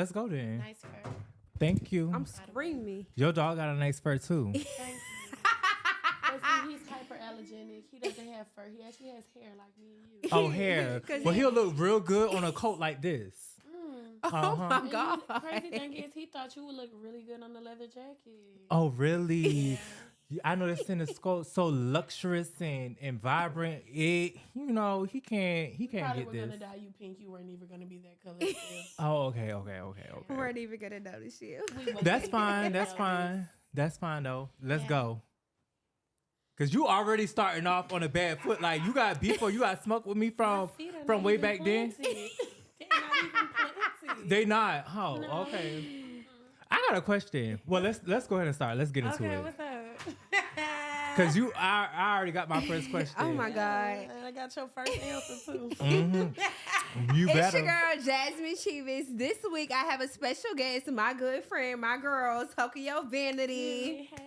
Let's go then. Nice fur. Thank you. I'm screaming. Your dog got a nice fur too. Thank you. But see, he's hyperallergenic. He doesn't have fur. He actually has hair like me and you. Oh, hair. Well, he'll look real good on a coat like this. Oh my God. The crazy thing is, he thought you would look really good on the leather jacket. Oh, really? I know this cinescope so luxurious and vibrant. He can't Probably get were this. gonna dye you pink. You weren't even gonna be that color. Still. Oh, okay. We weren't even gonna notice you. That's fine. That's fine though. Let's go. Cause you already starting off on a bad foot. Like you got beef or you got smoke with me from way back then. They're not even planted. They not. Oh, No. okay. I got a question. Well, let's go ahead and start. Let's get into Okay, it. what's up? Cause I already got my first question. Oh my God. And I got your first answer too. You It's better. your girl, Jazmine Chivas. This week, I have a special guest, my good friend, my girl, Tokyo Vanity. Hey.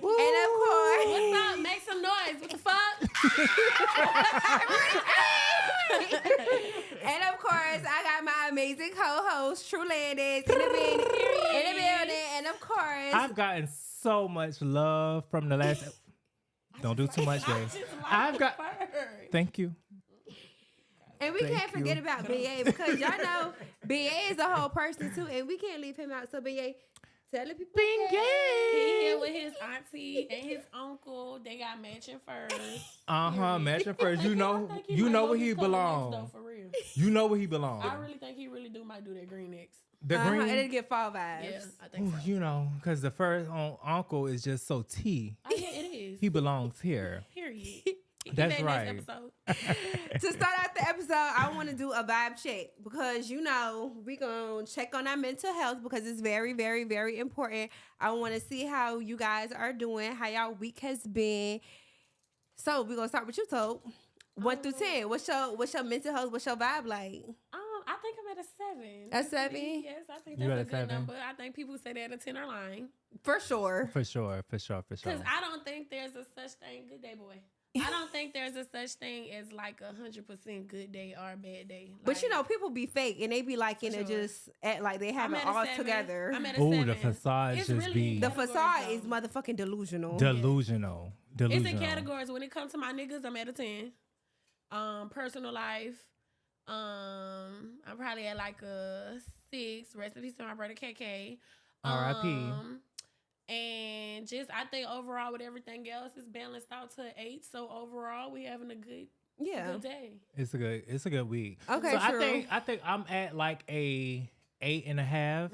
And of course, What's up? Make some noise. What the fuck? and of course, I got my amazing co-host, Truelandaze, in the building. And of course, I've gotten so much love from the last. Don't do too much, babe. I've got. Thank you. and we Thank can't forget you. about BA because y'all know BA is a whole person too, and we can't leave him out. So BA, tell the people. He here with his auntie and his uncle. They got matching furs. Matching first. You know where he belongs. For real. You know where he belongs. I really think he really do might do that green X. The green. And it get fall vibes. Yeah, I think so. You know, because the first uncle is just so T. Oh, yeah, it is. He belongs here. Period. That's Next right. episode. To start out the episode, I want to do a vibe check because we gonna check on our mental health because it's very, very, very important. I want to see how you guys are doing, how y'all week has been. So we're gonna start with you, Tope. 1 through 10. What's your mental health? What's your vibe like? I think I'm at a 7. A 7? Yes, I think You that's at a a good 7? number. I think people say that a 10 are lying. For sure. For sure. Because I don't think there's a such thing. Good day, boy. I don't think there's a such thing as like 100% good day or a bad day. But Like, you know, people be fake and they be liking to Sure. just act like they have I'm it at a all 7. together. I'm at a Ooh, 7. the facade It's just really be The categories, facade though. is motherfucking delusional. delusional. It's in categories. When it comes to my niggas, I'm at a 10. Personal life, I'm probably at like a 6. Rest in peace to my brother KK. R.I.P. And just I think overall with everything else is balanced out to 8. So overall we having a good day. It's a good week. Okay, so true. I think I'm at like a 8.5,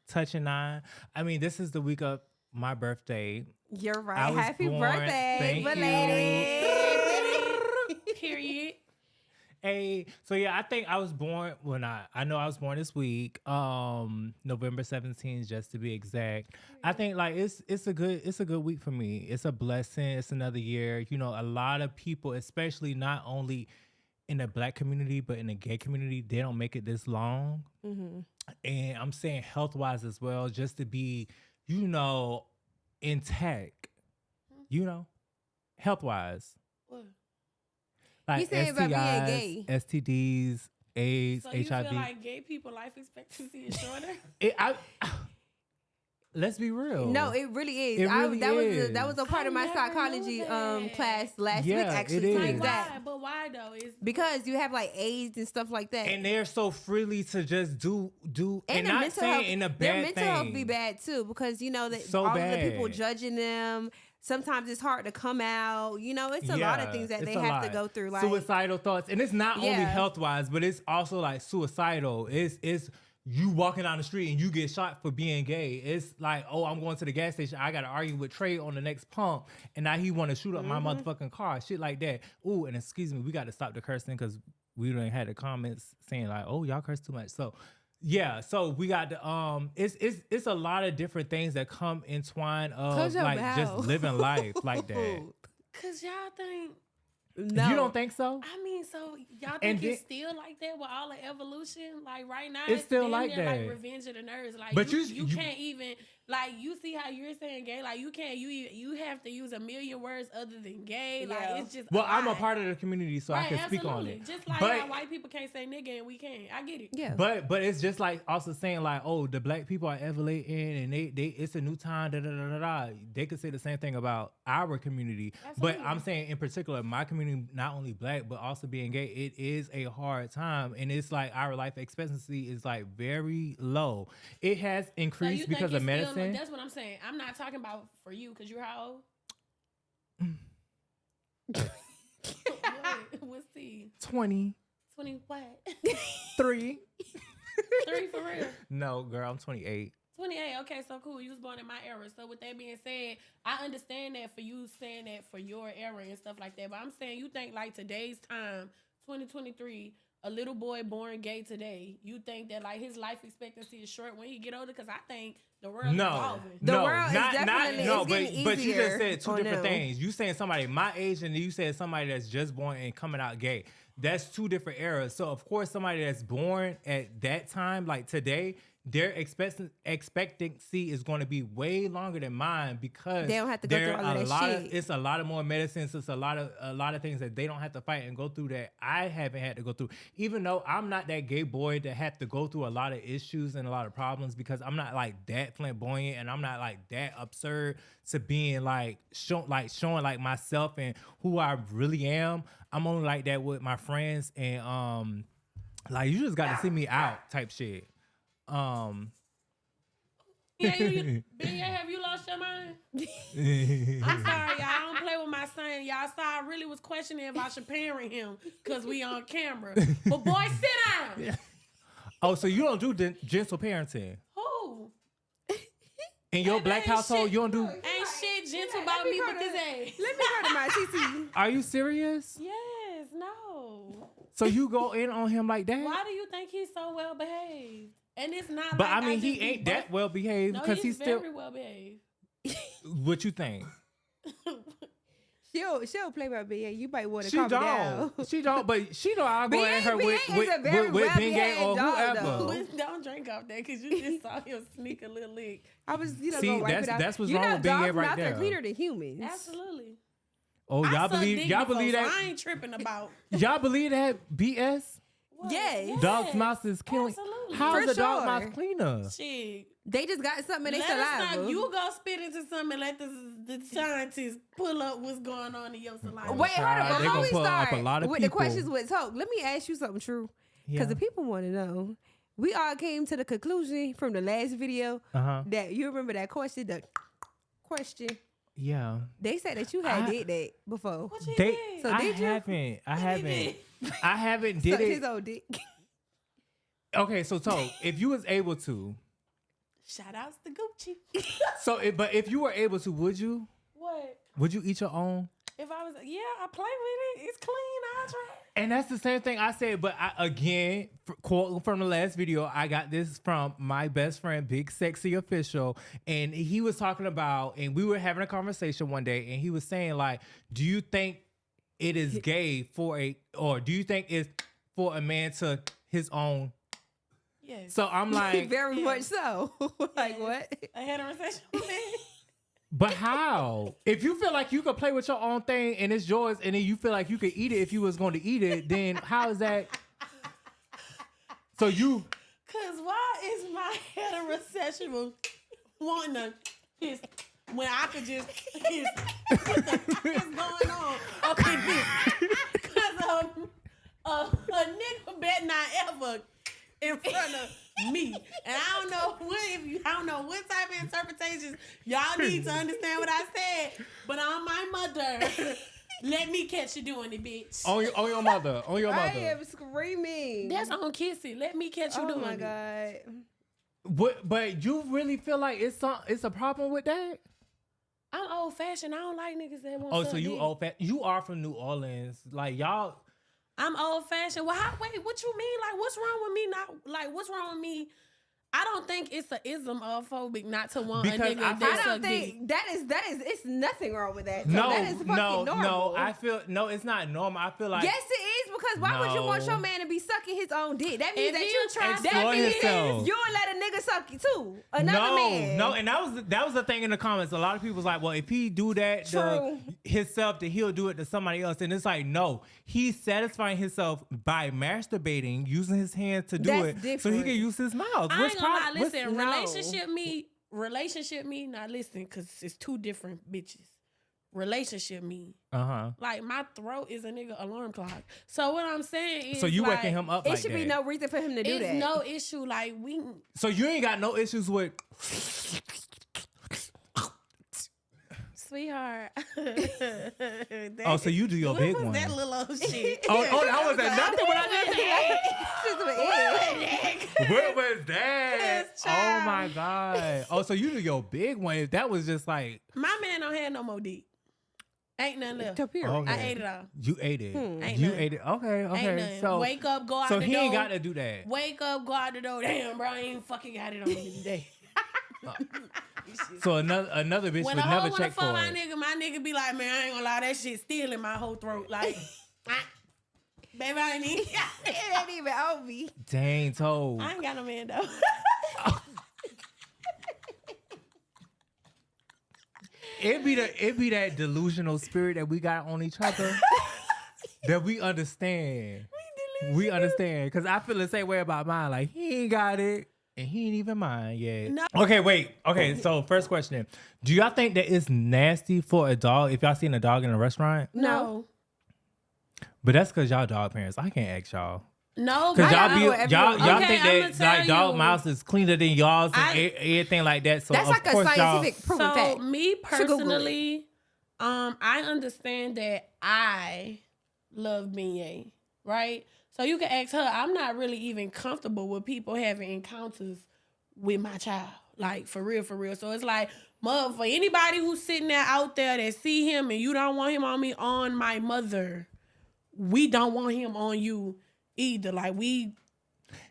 touching 9. I mean, this is the week of my birthday. You're I right. was Happy born- birthday, thank belated. Period. So yeah, I think I was born I know I was born this week, November 17th, just to be exact. I think like it's a good week for me. It's a blessing. It's another year. You know, a lot of people, especially not only in the Black community, but in the gay community, they don't make it this long. Mm-hmm. And I'm saying health wise as well, just to be, intact, health wise. What? Like You saying about being STIs, gay. STDs, AIDS, So you HIV. feel like gay people life expectancy is shorter? Let's be real. No, it really is. It really that was a part of my never knew psychology that. class last week, Yeah, actually. it to is. be Like exact. why? But why though? Is Because you have like AIDS and stuff like that. And they're so freely to just do and their not mental saying health, in a their bad mental thing. health be bad too because that So all of bad. the people judging them. Sometimes it's hard to come out. It's a lot of things that it's they a have to lot. go through. Like Suicidal thoughts. And it's not only Yeah. health wise, but it's also like suicidal. It's you walking down the street and you get shot for being gay. It's like, oh, I'm going to the gas station. I got to argue with Trey on the next pump. And now he want to shoot up my motherfucking car. Shit like that. Ooh, and excuse me, we got to stop the cursing because we done had the comments saying like, oh, y'all curse too much. So, yeah. So we got the, it's a lot of different things that come entwined of Close your like just mouth. living life like that. cause y'all think no. You don't think so? I mean, so y'all And think it's still like that with all the evolution? Like right now, It's still damn like near that. Like Revenge of the Nerds. Like But you you- can't even Like, you see how you're saying gay? Like, you can't, you have to use a million words other than gay. Yeah. Like, it's just Well, I'm a part of the community, so right, I can speak on it. Just like but, how white people can't say nigga and we can. I get it. Yeah. But it's just like also saying like, oh, the black people are evaluating and they it's a new time. Da, da, da, da, da. They could say the same thing about our community. Absolutely. But I'm saying in particular, my community, not only black but also being gay, it is a hard time, and it's like our life expectancy is like very low. It has increased because of medicine. That's what I'm saying. I'm not talking about for you because you're how old? What's the 20. 20 what? 3. 3 for real? No, girl, I'm 28. 28. Okay, so cool. You was born in my era. So with that being said, I understand that for you saying that for your era and stuff like that. But I'm saying you think like today's time, 2023, a little boy born gay today, you think that like his life expectancy is short when he get older? Because I think the world is evolving. The world is definitely but you just said two on different them. things. You saying somebody my age and you said somebody that's just born and coming out gay. That's two different eras. So of course somebody that's born at that time, like today, their expectancy is going to be way longer than mine because they don't have to go through all of that shit. It's a lot of more medicines. It's a lot of things that they don't have to fight and go through that I haven't had to go through. Even though I'm not that gay boy that have to go through a lot of issues and a lot of problems because I'm not like that flamboyant and I'm not like that absurd to being like showing like myself and who I really am. I'm only like that with my friends and like you just got to see me out type shit. Yeah, have you lost your mind? I'm sorry, y'all. I don't play with my son. Y'all saw I really was questioning if I should parent him because we on camera. But boy, sit down. Oh, so you don't do gentle parenting? Who? In your black household, shit, you don't do... Ain't shit gentle about me with this age. Let me go to my TT. Are you serious? Yes, no. So you go in on him like that? Why do you think he's so well behaved? And it's not But like I mean, he ain't that well behaved no, because he's still... very well behaved. What you think? She'll play by BA. You might want to She calm down. She don't, but she know I'll go at her BA with is a very Bingay well-behaved or dog, whoever. though. Don't drink off that because you just saw him sneak a little lick. I was, See, gonna wipe it out. that's what's wrong with BA right there. They're cleaner than humans. Absolutely. Oh, y'all believe before, that? So I ain't tripping about. Y'all believe that BS? What? Yes. Dog's mouth is killing. Absolutely. How is For a dog sure. mouth cleaner? Shit. They just got something in their Let us saliva. not, you go spit into something and let the scientists pull up what's going on in your saliva. Wait, hold on. They Before gonna we pull up start a lot of with people. the questions with Toke, let me ask you something, True. Because the people want to know. We all came to the conclusion from the last video that you remember that question, the question. Yeah. They said that you had did that before. What you They, did? So I did you? I haven't did Sucked it. his old dick. Okay, so if you was able to, Shout outs to Gucci. but if you were able to, would you? What? Would you eat your own? If I was, I play with it. It's clean. I try. And that's the same thing I said, but quote from the last video, I got this from my best friend, Big Sexy Official, and he was talking about, and we were having a conversation one day, and he was saying like, do you think it is gay or do you think it's for a man to his own? Yes. So I'm like, Very much so. Like what? A heterosexual man. but how? If you feel like you could play with your own thing and it's yours, and then you feel like you could eat it if you was going to eat it, then how is that? So you? Cause why is my heterosexual wanting to piss when I could just piss? What the fuck is going on? Okay, cause a nigga bet not ever in front of me, and I don't know what type of interpretations y'all need to understand what I said. But on my mother, let me catch you doing it, bitch. On your mother. On your mother. I am screaming. That's on Kissy. Let me catch you doing it. Oh my God. But you really feel like it's a problem with that? I'm old fashioned. I don't like niggas that want. Oh, so you old fashioned? You are from New Orleans, like y'all. I'm old fashioned. Well, wait, what you mean? Like, what's wrong with me? What's wrong with me? I don't think it's a Islamophobic not to want Because a nigga I that don't suck dick. think that is it's nothing wrong with that. So that is fucking normal. I feel it's not normal. I feel like Yes, it is because because why would you want No. your man to be sucking his own dick? That means If that he you tries to Exploit himself. you would let a nigga suck you too. Another man. No, and that was the thing in the comments. A lot of people was like, well, if he do that to True. himself, then he'll do it to somebody else. And it's like, no, he's satisfying himself by masturbating, using his hands to do That's it, so he different. can use his mouth. I ain't gonna lie, listen, no. relationship me, now listen, because it's two different bitches. Relationship me. Like, my throat is a nigga alarm clock. So what I'm saying is, So you like, waking him up It like should that. be no reason for him to do it's that. no issue. Like, we... So you ain't got no issues with. Sweetheart. Oh, so you do your What big was one. that little old shit? Oh, that was that nothing. What I Just What was that? Yes, Oh child. my god. Oh, so you do your big one. If that was just like My man don't have no more dick. Ain't nothing left. okay. I ate it all. You ate it. Ain't You nothing. ate it. Okay, Ain't okay. nothing. So Wake up, go out so the he door. ain't got to do that. Wake up, go out the door. Damn, bro, I ain't fucking got it on me today. So another bitch When would a never hoe wanna check fuck for my it. nigga be like, man, I ain't gonna lie, that shit still in my whole throat. Like, baby, I ain't even, it ain't even on me. Dang, told. I ain't got no man though. It be that delusional spirit that we got on each other that we understand. We understand because I feel the same way about mine. Like he ain't got it and he ain't even mine yet. No. Okay, wait. Okay, so first question: do y'all think that it's nasty for a dog if y'all seen a dog in a restaurant? No. But that's because y'all dog parents. I can't ask y'all. No, Cause but y'all know be what y'all everyone- y'all Okay, think I'ma that tell like dog you. mouth is cleaner than y'all's and I- everything like that. So That's of like a course scientific proven so fact. me Should Google it. personally, I understand that I love beignet, right? So you can ask her. I'm not really even comfortable with people having encounters with my child, like for real, for real. So it's like, mother, for anybody who's sitting there out there that see him and you don't want him on me, on my mother, we don't want him on you either. Like we.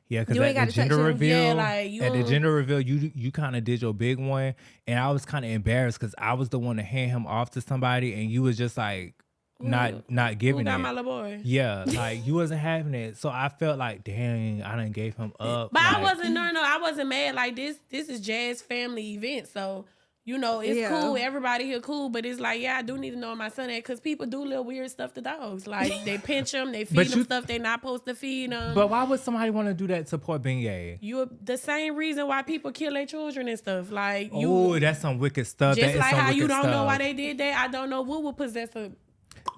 Yeah, because You at ain't the gotta touch gender him. reveal, Yeah, like, you at the don't- gender reveal, you kind of did your big one, and I was kind of embarrassed because I was the one to hand him off to somebody, and you was just like not Who giving got it. my little boy? Yeah, like you wasn't having it, so I felt like, dang, I done gave him up. But I like- wasn't I wasn't mad. Like this is Jazz family event, so you know it's Yeah. cool. Everybody here cool, but it's like, yeah, I do need to know where my son at because people do little weird stuff to dogs. Like they pinch them, they feed But them you- stuff they not supposed to feed them. But why would somebody want to do that to poor beignet? You the same reason why people kill their children and stuff. Like you, Oh, that's some wicked stuff. just That is like some how you wicked don't know stuff. why they did that. I don't know what would possess her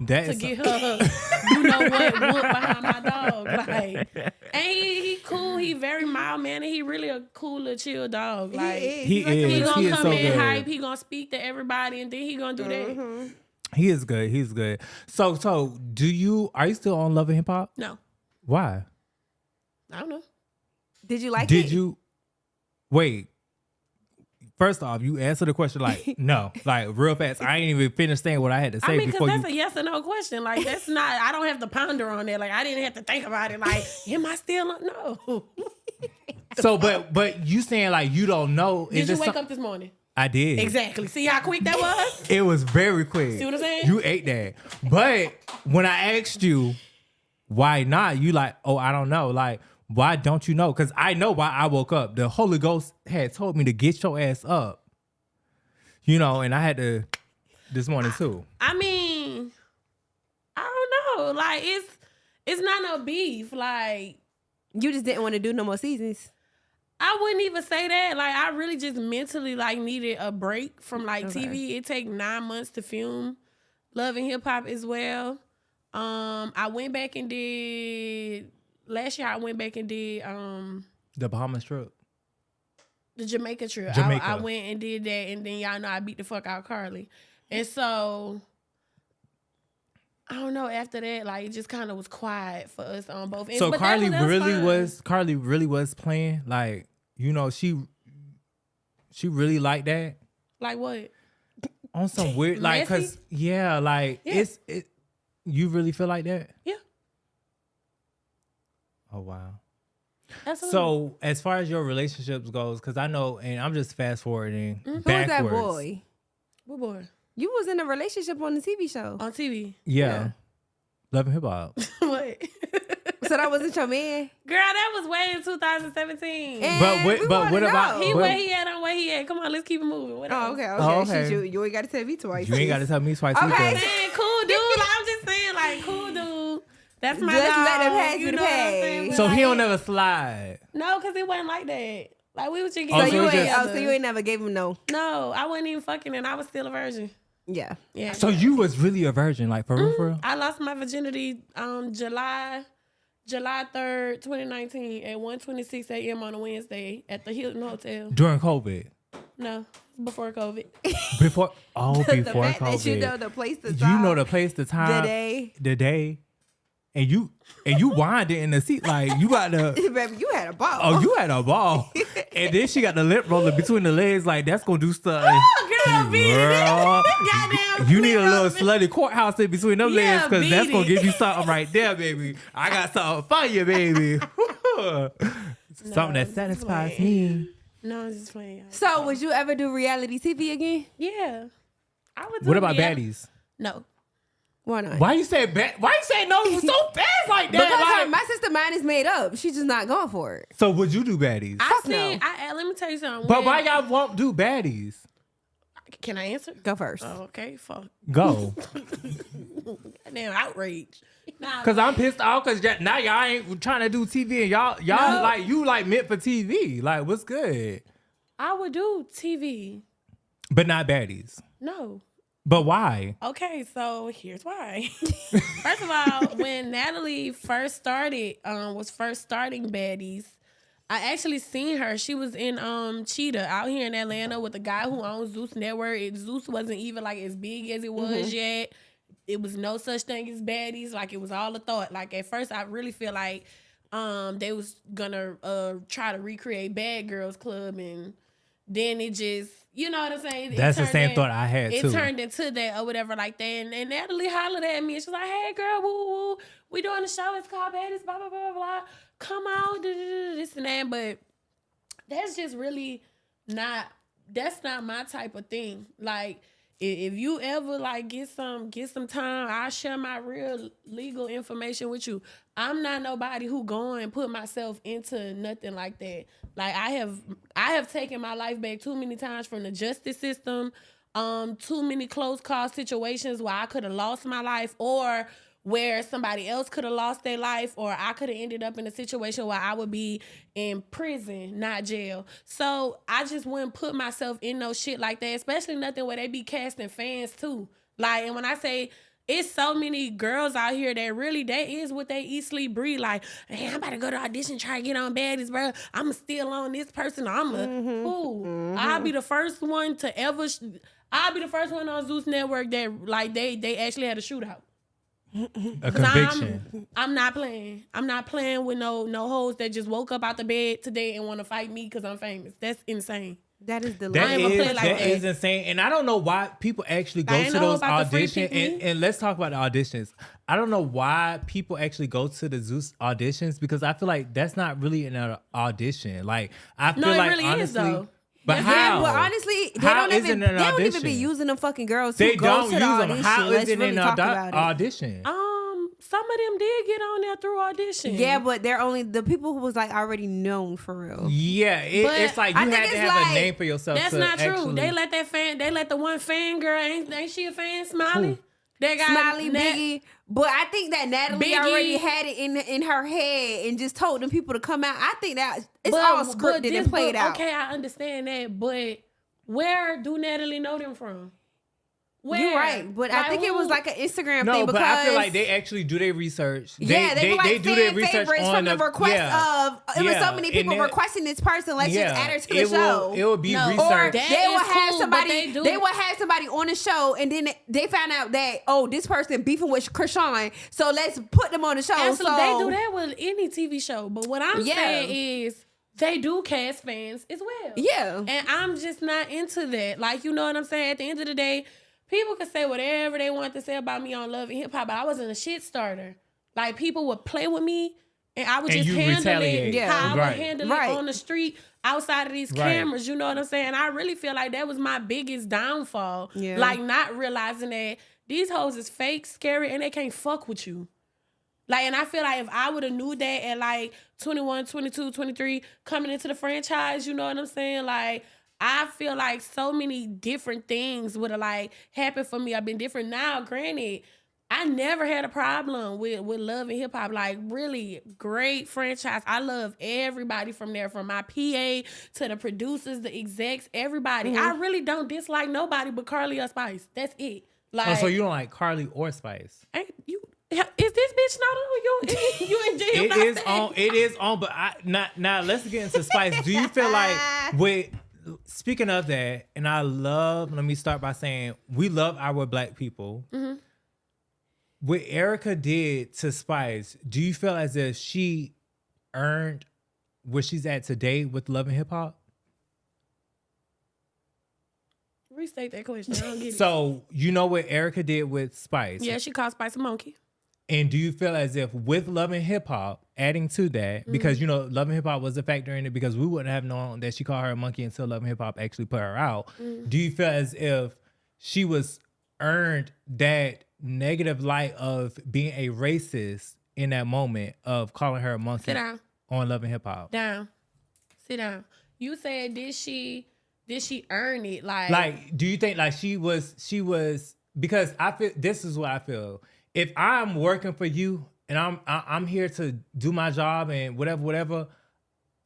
That to is get her, you know what, whoop behind my dog. Like, and he cool. He very mild mannered. He really a cool little chill dog. Like, He He is. He's like a is. he little gonna He is come so in good. hype. He gonna speak to everybody, and then he gonna do that. He is good. He's good. So are you still on Love and Hip Hop? No, Why? I don't know. Did you like it? Did you wait? First off, you answer the question like no, like real fast. I ain't even finished saying what I had to say I mean, because before that's you. a yes or no question. Like, that's not. I don't have to ponder on that. Like, I didn't have to think about it. Like, am I still on? No. So, but you saying like you don't know? Did you it wake up this morning? I did. Exactly. See how quick that was? It was very quick. See what I'm saying? You ate that. But when I asked you why not, you like, oh, I don't know. Like, why don't you know? Because I know why I woke up. The Holy Ghost had told me to get your ass up. You know, and I had to this morning too. I mean, I don't know. Like, it's not no beef. Like, You just didn't want to do no more seasons. I wouldn't even say that. Like, I really just mentally like needed a break from like Okay. TV. It take 9 months to film Love and Hip Hop as well. I went back and did last year. I went back and did The Bahamas trip. the Jamaica trip. Jamaica. I went and did that, and then y'all know I beat the fuck out Carly, and so I don't know. After that, like, it just kind of was quiet for us on both ends. So But Carly that fine. really was playing. Like, you know, she really liked that. Like what? On some weird, like, Messy? cause yeah, like Yeah. you really feel like that? Yeah. Oh wow. Absolutely. So as far as your relationships goes, cause I know, and I'm just fast forwarding Who was backwards. that boy? what boy You was in a relationship on the TV show. on TV? Yeah. Love and Hip Hop. What? So that wasn't your man? Girl, that was way in 2017. And we But wanna what know. about He where he at on where he at. Come on, let's keep it moving. What else? Oh, okay. Oh, okay. Shit, you ain't got to tell me twice. You ain't got to tell me twice Okay. either. Man, cool dude. Like, I'm just saying, like, cool dude. That's my Just dog. let him pass You you the know what I'm pay. saying? But So like, he don't never slide. No, because it wasn't like that. Like, we was just Oh, So getting you so ain't. together. So you ain't never gave him no. No, I wasn't even fucking and I was still a virgin. Yeah. Yeah. So you was really a virgin, like for real, for real? I lost my virginity July 3rd, 2019 at 1:26 a.m. on a Wednesday at the Hilton Hotel. During COVID. No, before COVID. Before The before fact COVID. that you know the place to You know the place, the time, the day. and you winded in the seat like you about to. Baby, you had a ball. Oh, you had a ball, and then she got the lip roller between the legs, like that's gonna do stuff. Girl, beat it. Girl, Goddamn. you need a flip little up. slutty courthouse in between them Yeah, legs, because beat that's gonna it. give you something right there, baby. I got something for you, baby. Something that just satisfies playing. me. No, I'm just playing. So would you ever do reality TV again? Yeah. I would do What about yeah. baddies? No. Why not? Why you say Why you say no so fast like that? Because Like- my sister mind is made up. She's just not going for it. so would you do baddies? Let me tell you something. But When- why y'all won't do baddies? Can I answer? Go first. Oh, okay, fuck. Go. Damn outrage. Nah, Cause I'm pissed off cause now y'all ain't trying to do TV and y'all No. like you like meant for TV. Like what's good? I would do TV. But not baddies. No. But why? Okay, so here's why. First of all, when Natalie first started, was first starting Baddies, I actually seen her. She was in Cheetah out here in Atlanta with a guy who owns Zeus Network. Zeus wasn't even like as big as it was yet. It was no such thing as Baddies. Like it was all a thought. Like at first, I really feel like they was gonna try to recreate Bad Girls Club, and then it just, you know what I'm saying? That's the same thought I had too. It turned into that or whatever like that. And Natalie hollered at me and she's like, hey girl, woo woo, we doing a show, it's called Baddies, blah, blah, blah, blah. Come out, this and that. But that's just really not my type of thing. Like, if you ever like get some time, I'll share my real legal information with you. I'm not nobody who go and put myself into nothing like that. Like I have taken my life back too many times from the justice system, too many close call situations where I could have lost my life, or where somebody else could have lost their life, or I could have ended up in a situation where I would be in prison, not jail. So I just wouldn't put myself in no shit like that, especially nothing where they be casting fans too. Like, and when I say it's so many girls out here that really, that is what they eat, sleep, breathe. Like, hey, I'm about to go to audition, try to get on Baddies, bro. I'm still on this person. I'll be the first one to ever, I'll be the first one on Zeus Network that, like, they actually had a shootout. A conviction. I'm not playing. I'm not playing with no hoes that just woke up out the bed today and want to fight me because I'm famous. That's insane. That is the That ain't gonna play like that. is insane. And I don't know why people actually go I ain't to know those about the free auditions. pick me. And let's talk about the auditions. I don't know why people actually go to the Zeus auditions, because I feel like that's not really an audition. Like, I feel No, it like really is, honestly, though. but Yeah, how? But honestly, they How don't is even it an they don't even be audition? using them fucking girls They who go don't to use the them. audition. How is Let's it really an talk about it. audition? Some of them did get on there through audition. Yeah, but they're only the people who was like already known for real. Yeah, But it's like I you think had to it's have like- a name for yourself. That's to not true. actually- They let the one fan girl, ain't she a fan, Smiley? They got Smiley, Biggie, but I think that Natalie Biggie. already had it in her head and just told them people to come out. I think that it's all scripted and played out. Okay, I understand that, but where do Natalie know them from? Where? You're right, but I Like, think it was who? like an Instagram No, thing but because I feel like they actually do their research. yeah, they like do fan their research favorites on from the request of it was so many people requesting this person. Let's just add her to the show. It will be No. research. Or That they will is have cool, somebody. but They will have somebody on the show, and then they found out that this person beefing with Krishan, so let's put them on the show. Absolutely, So they do that with any TV show. But what I'm Yeah. saying is they do cast fans as well. Yeah, And I'm just not into that. Like, you know what I'm saying? At the end of the day, people can say whatever they want to say about me on Love and Hip Hop, but I wasn't a shit starter. Like, people would play with me, and I would And just you handle retaliate. it how I would Right. handle Right. it on the street, outside of these Right. cameras. You know what I'm saying? I really feel like that was my biggest downfall. Yeah. Like, not realizing that these hoes is fake, scary, and they can't fuck with you. Like, and I feel like if I would have knew that at like 21, 22, 23, coming into the franchise, you know what I'm saying? Like, I feel like so many different things would have like happened for me. I've been different now. Granted, I never had a problem with Love and Hip Hop. Like, really great franchise. I love everybody from there, from my PA to the producers, the execs, everybody. I really don't dislike nobody but Carly or Spice. That's it. Like, so you don't like Carly or Spice? Is this bitch not on you in jail? It is on, but now let's get into Spice. Do you feel like speaking of that, and let me start by saying we love our black people. Mm-hmm. What Erica did to Spice, do you feel as if she earned where she's at today with Love and Hip Hop? Restate that question. I don't get it. So, you know what Erica did with Spice? Yeah, she called Spice a monkey. And do you feel as if with Love and Hip Hop, adding to that, because, you know, Love and Hip Hop was a factor in it because we wouldn't have known that she called her a monkey until Love and Hip Hop actually put her out. Do you feel as if she was earned that negative light of being a racist in that moment of calling her a monkey? Sit down. On Love and Hip Hop? Down. Sit down. You said, did she earn it? Like, do you think like she was, because I feel, this is what I feel. If I'm working for you and I'm here to do my job and whatever,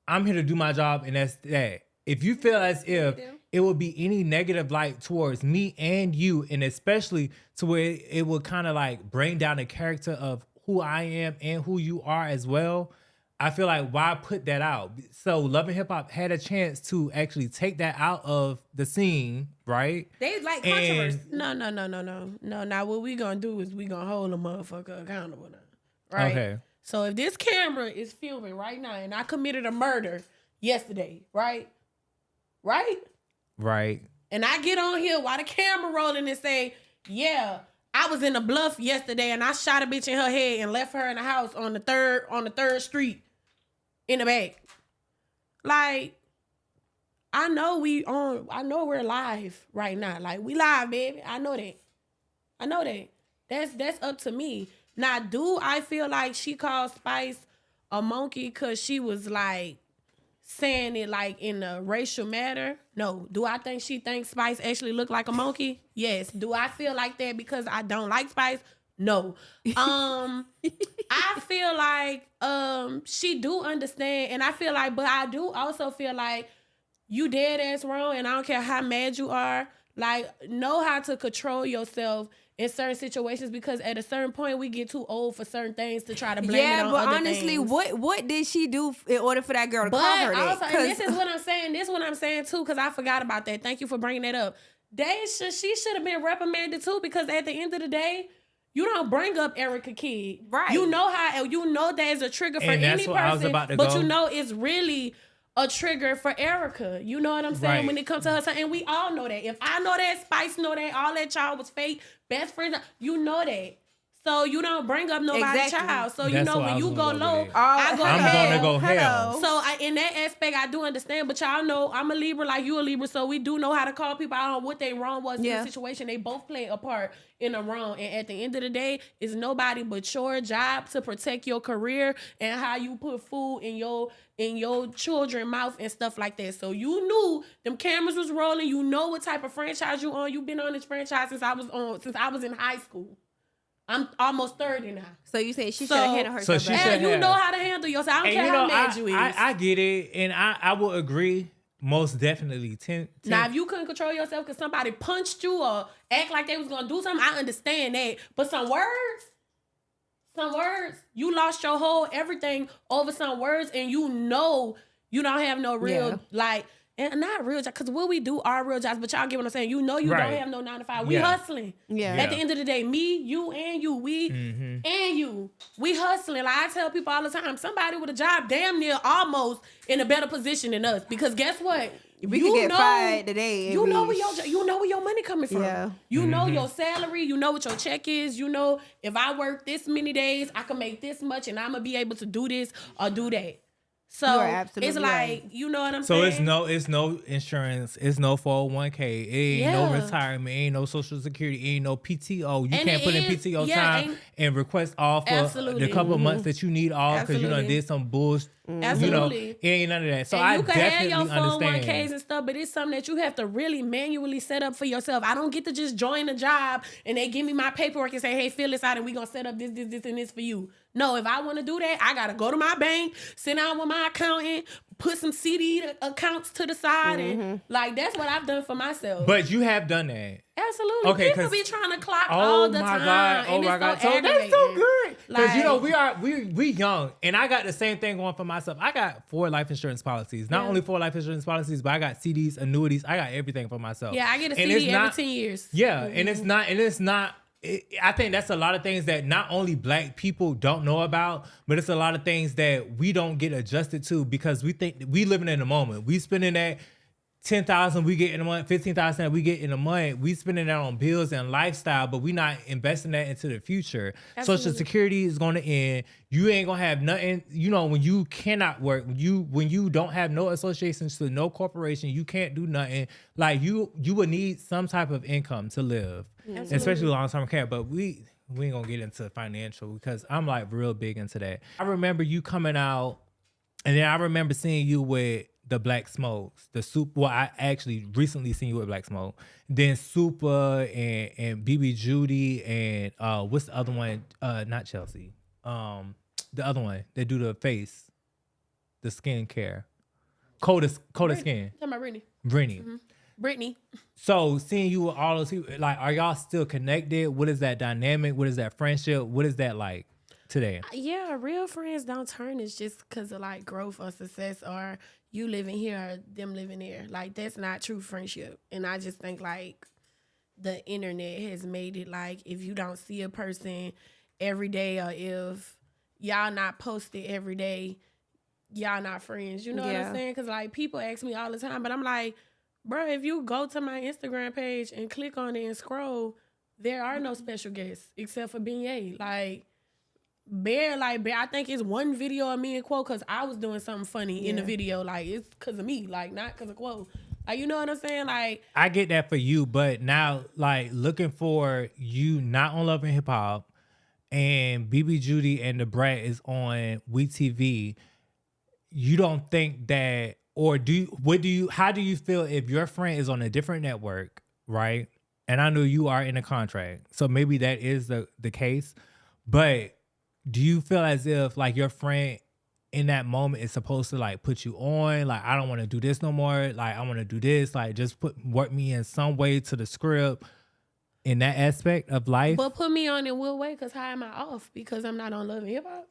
I'm here to do my job and that's that. If you feel as if it would be any negative light towards me and you, and especially to where it would kind of like bring down the character of who I am and who you are as well, I feel like why put that out? So Love and Hip Hop had a chance to actually take that out of the scene, right? They like controversy. No. Now what we gonna do is we gonna hold a motherfucker accountable now, right? Okay. So if this camera is filming right now and I committed a murder yesterday, right? And I get on here while the camera rolling and say, yeah, I was in the Bluff yesterday and I shot a bitch in her head and left her in the house on the third street in the back. Like, I know we're live right now. Like, we live, baby. I know that. That's up to me. Now, do I feel like she called Spice a monkey because she was like saying it like in a racial matter? No. Do I think she thinks Spice actually looked like a monkey? Yes. Do I feel like that because I don't like Spice? No. I feel like she do understand, and I feel like, but I do also feel like you dead ass wrong, and I don't care how mad you are, like, know how to control yourself in certain situations, because at a certain point we get too old for certain things to try to blame it on other things. Yeah, but honestly, what did she do in order for that girl to call her that? Also, and this is what I'm saying. This is what I'm saying too, because I forgot about that. Thank you for bringing that up. She should have been reprimanded too, because at the end of the day, you don't bring up Erica Kidd. Right. You know that is a trigger for any person, but you know it's really a trigger for Erica. You know what I'm saying? Right. When it comes to her son, and we all know that. If I know that, Spice know that, all that child was fake, best friends, you know that. So you don't bring up nobody's child. So you know when you go low, I'm gonna go hell. So in that aspect, I do understand. But y'all know I'm a Libra, like you a Libra, so we do know how to call people out on what they wrong was in the situation. They both play a part in the wrong. And at the end of the day, it's nobody but your job to protect your career and how you put food in your children's mouth and stuff like that. So you knew them cameras was rolling. You know what type of franchise you on. You've been on this franchise since I was in high school. I'm almost 30 now. So you say she should have handled herself better. And you know how to handle yourself. I don't care how mad you is. I get it, and I will agree most definitely. Now, if you couldn't control yourself because somebody punched you or act like they was going to do something, I understand that. But some words, you lost your whole everything over some words, and you know you don't have no real, and not real jobs, because what we do are real jobs, but y'all get what I'm saying. You know you don't have no 9 to 5. We hustling. Yeah. At the end of the day, me, you, and you, we hustling. Like I tell people all the time, somebody with a job damn near almost in a better position than us. Because guess what? We could get fired today. You know where your money coming from. Yeah. You know your salary. You know what your check is. You know if I work this many days, I can make this much, and I'm gonna be able to do this or do that. You are So absolutely it's right. like, you know what I'm So saying? it's no insurance, it's no 401k, it ain't no Yeah. retirement, ain't no social security, ain't no PTO. You And can't it put in is- PTO yeah, time and request off for Absolutely. the couple of months that you need off because you done Absolutely. did some bullshit. Absolutely. You know, it ain't none of that. So And I you can have definitely your 401ks understand. and stuff, but it's something that you have to really manually set up for yourself. I don't get to just join a job and they give me my paperwork and say, hey, fill this out and we're going to set up this, and this for you. No, if I want to do that, I got to go to my bank, sit down with my accountant, put some CD accounts to the side. And like, that's what I've done for myself. But you have done that. Absolutely. Okay, People 'cause- be trying to clock Oh all the my time. god! Oh and my it's god! So So that's so aggravating. good because you know Like- we young, and I got the same thing going for myself. I got 4 life insurance policies. Not Yeah. only 4 life insurance policies, but I got CDs, annuities. I got everything for myself. Yeah, I get a And CD it's every not- 10 years. Yeah, and it's not. I think that's a lot of things that not only black people don't know about, but it's a lot of things that we don't get adjusted to because we think we living in the moment. We spending that 10,000 we get in a month, 15,000 that we get in a month. We spending that on bills and lifestyle, but we not investing that into the future. Absolutely. Social Security is going to end. You ain't gonna have nothing. You know, when you cannot work, when you don't have no associations to no corporation, you can't do nothing. Like you would need some type of income to live, especially long term care. But we ain't gonna get into financial because I'm like real big into that. I remember you coming out, and then I remember seeing you with the Black Smokes, the Super. Well, I actually recently seen you with Black Smoke. Then Super and BB Judy and what's the other one? Not Chelsea. The other one. They do the face, the skin care. Coda Skin. Talking about Brittany. Brittany. Brittany. So seeing you with all those people, like, are y'all still connected? What is that dynamic? What is that friendship? What is that like today? Yeah, real friends don't turn. It's just because of like growth or success or you living here or them living there. Like that's not true friendship. And I just think like the internet has made it like if you don't see a person every day or if y'all not posted every day, y'all not friends. You know what Yeah. I'm saying? Because like people ask me all the time, but I'm like, bro, if you go to my Instagram page and click on it and scroll, there are no special guests except for Beignet. Like, Bear, I think it's one video of me and Quo because I was doing something funny in the video. Like, it's because of me, like, not because of Quo. Like, you know what I'm saying? Like, I get that for you, but now, like, looking for you not on Love and Hip Hop and BB Judy and the Brat is on WeTV, you don't think that, or how do you feel if your friend is on a different network, right? And I know you are in a contract, so maybe that is the case, but do you feel as if like your friend in that moment is supposed to like put you on, like, I don't want to do this no more, like I want to do this, like just work me in some way to the script in that aspect of life? but put me on in what way? Because how am I off? Because I'm not on Love and Hip Hop?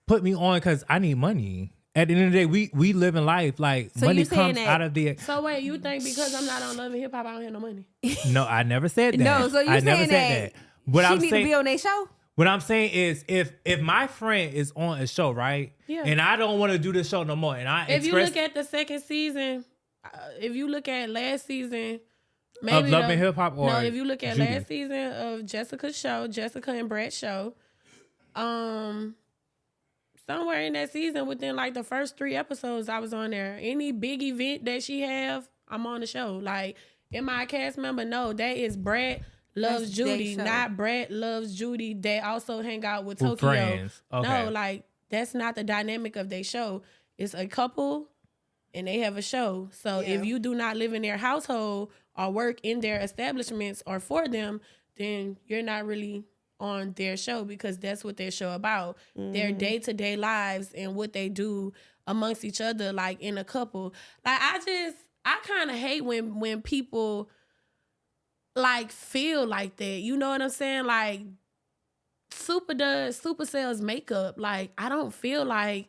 Put me on because I need money. At the end of the day, we live in life, like So money you saying comes that- out of the. So wait, you think because I'm not on Love and Hip Hop, I don't have no money? No, I never said that. No, so you I saying never that, said that. What she I'm need saying, to be on their show? what I'm saying is, if my friend is on a show, right, Yeah. and I don't want to do the show no more, and I If you express look at the second season, if you look at last season, of maybe Love and Hip Hop, or no, if you look at Judy? last season of Jessica's show, Jessica and Brad's show, somewhere in that season, within like the first 3 episodes, I was on there. Any big event that she have, I'm on the show. Like, am I a cast member? No, that is Brad Loves That's Judy, they show. not Brad Loves Judy. They also hang out with With Tokyo. friends. Okay. No, like that's not the dynamic of their show. It's a couple and they have a show. So Yeah. if you do not live in their household or work in their establishments or for them, then you're not really on their show because that's what their show about. Their day-to-day lives and what they do amongst each other, like in a couple. Like I kind of hate when people like feel like that. You know what I'm saying? Like Super sells makeup. Like I don't feel like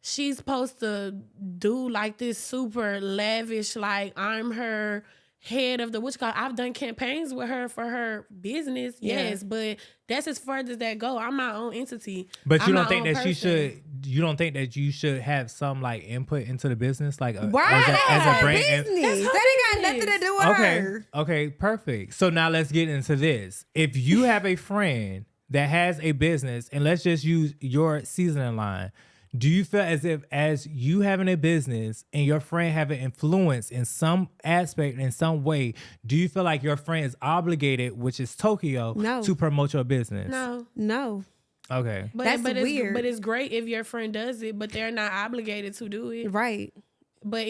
she's supposed to do like this super lavish, like I'm her head of the I've done campaigns with her for her business, Yeah. yes, but that's as far as that go. I'm my own entity. But you I'm don't my think own that she person. should? You don't think that you should have some like input into the business, like Why? as a brand? Business. That ain't got nothing to do with Okay. her. Okay. Perfect. So now let's get into this. If you have a friend that has a business, and let's just use your seasoning line, do you feel as if as you having a business and your friend having influence in some aspect, in some way, do you feel like your friend is obligated, which is Tokyo, to promote your business? No. Okay. That's weird. But it's great if your friend does it, but they're not obligated to do it. Right. But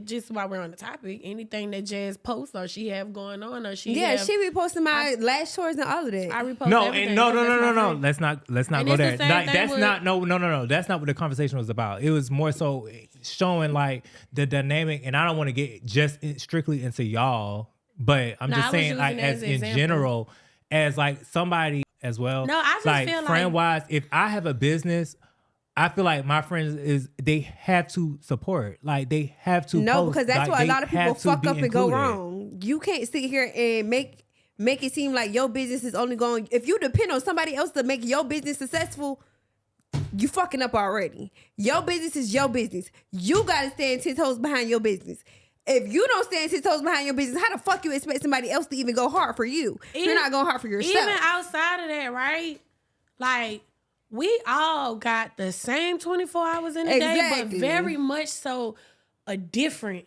just while we're on the topic, anything that Jazz posts or she have going on or she she reposted my lash tours and all of that. I repost no, everything. And no. Let's not go there. That's not no. That's not what the conversation was about. It was more so showing like the dynamic, and I don't want to get just strictly into y'all, but I'm just saying like as in general, as like somebody as well. No, I just like feel friend like wise, if I have a business, I feel like my friends they have to support. Like they have to post. Because that's like, why a lot of people fuck up and go included. wrong. You can't sit here and make it seem like your business is only going. If you depend on somebody else to make your business successful, you fucking up already. Your business is your business. You gotta stand 10 toes behind your business. If you don't stand 10 toes behind your business, how the fuck you expect somebody else to even go hard for you? You're not going hard for yourself. Even outside of that, right? Like, we all got the same 24 hours in the day, but very much so a different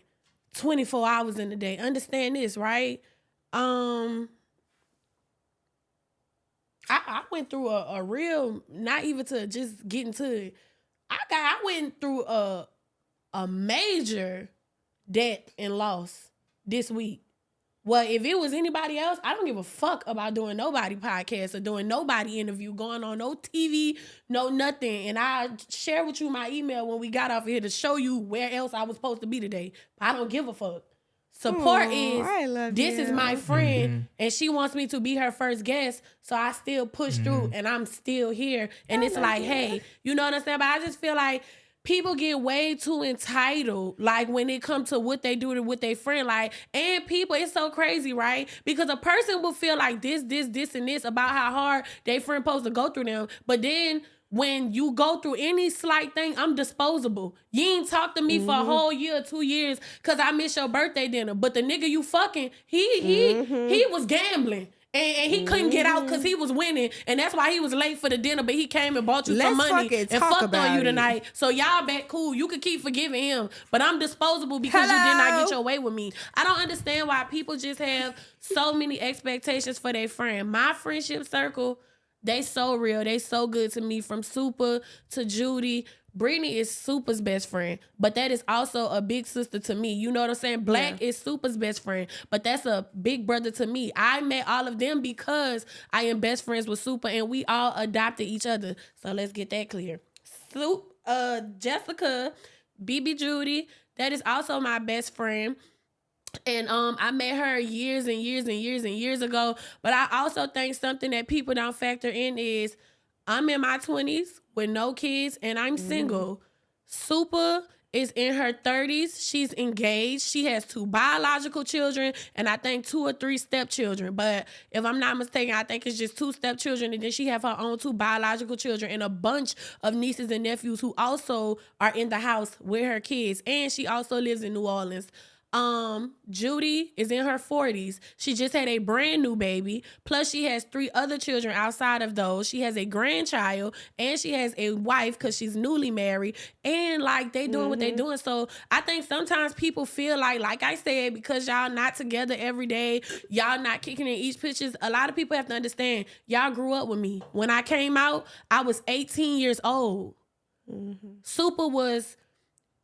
24 hours in the day. Understand this, right? I went through a real, not even to just get into it. I went through a major debt and loss this week. Well, if it was anybody else, I don't give a fuck about doing nobody podcast or doing nobody interview, going on no TV, no nothing. And I share with you my email when we got off here to show you where else I was supposed to be today. I don't give a fuck. Support this is my friend, and she wants me to be her first guest, so I still push through, and I'm still here. And it's like, hey, you know what I'm saying? But I just feel like people get way too entitled, like when it comes to what they do with their friend, like, and people, it's so crazy, right? Because a person will feel like this, and this about how hard their friend supposed to go through them, but then when you go through any slight thing, I'm disposable. You ain't talk to me for a whole year or 2 years because I missed your birthday dinner. But the nigga you fucking, he was gambling. And he couldn't get out because he was winning. And that's why he was late for the dinner. But he came and bought you some money and fucked on you tonight. So y'all back cool. You could keep forgiving him. But I'm disposable because you did not get your way with me. I don't understand why people just have so many expectations for their friend. My friendship circle, they so real. They so good to me, from Super to Judy. Brittany is Super's best friend, but that is also a big sister to me. You know what I'm saying? Black is Super's best friend, but that's a big brother to me. I met all of them because I am best friends with Super, and we all adopted each other. So let's get that clear. Jessica, BB Judy, that is also my best friend. And I met her years ago. But I also think something that people don't factor in is I'm in my 20s with no kids and I'm single. Super is in her 30s. She's engaged. She has 2 biological children and I think 2 or 3 stepchildren. But if I'm not mistaken, I think it's just 2 stepchildren, and then she have her own 2 biological children and a bunch of nieces and nephews who also are in the house with her kids. And she also lives in New Orleans. Judy is in her 40s. She just had a brand new baby. Plus she has 3 other children outside of those. She has a grandchild and she has a wife because she's newly married. And like they doing what they doing. So I think sometimes people feel like I said, because y'all not together every day, y'all not kicking in each pictures. A lot of people have to understand, y'all grew up with me. When I came out, I was 18 years old. Super was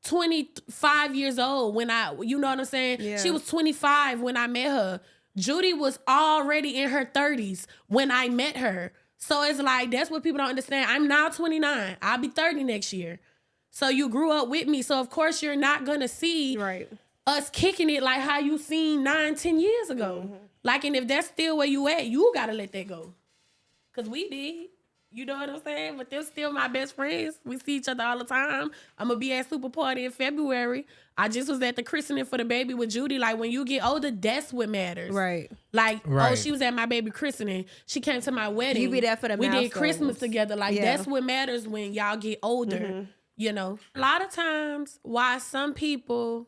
25 years old when you know what I'm saying? Yeah. She was 25 when I met her. Judy was already in her 30s when I met her. So it's like, that's what people don't understand. I'm now 29. I'll be 30 next year. So you grew up with me. So of course you're not going to see us kicking it like how you seen 9-10 years ago. Like, and if that's still where you at, you got to let that go. Because we did. You know what I'm saying? But they're still my best friends. We see each other all the time. I'm going to be at Super Party in February. I just was at the christening for the baby with Judy. Like, when you get older, that's what matters. Right. Like, oh, she was at my baby christening. She came to my wedding. You be there for the milestones. We did Christmas together. Like, that's what matters when y'all get older. You know? A lot of times, why some people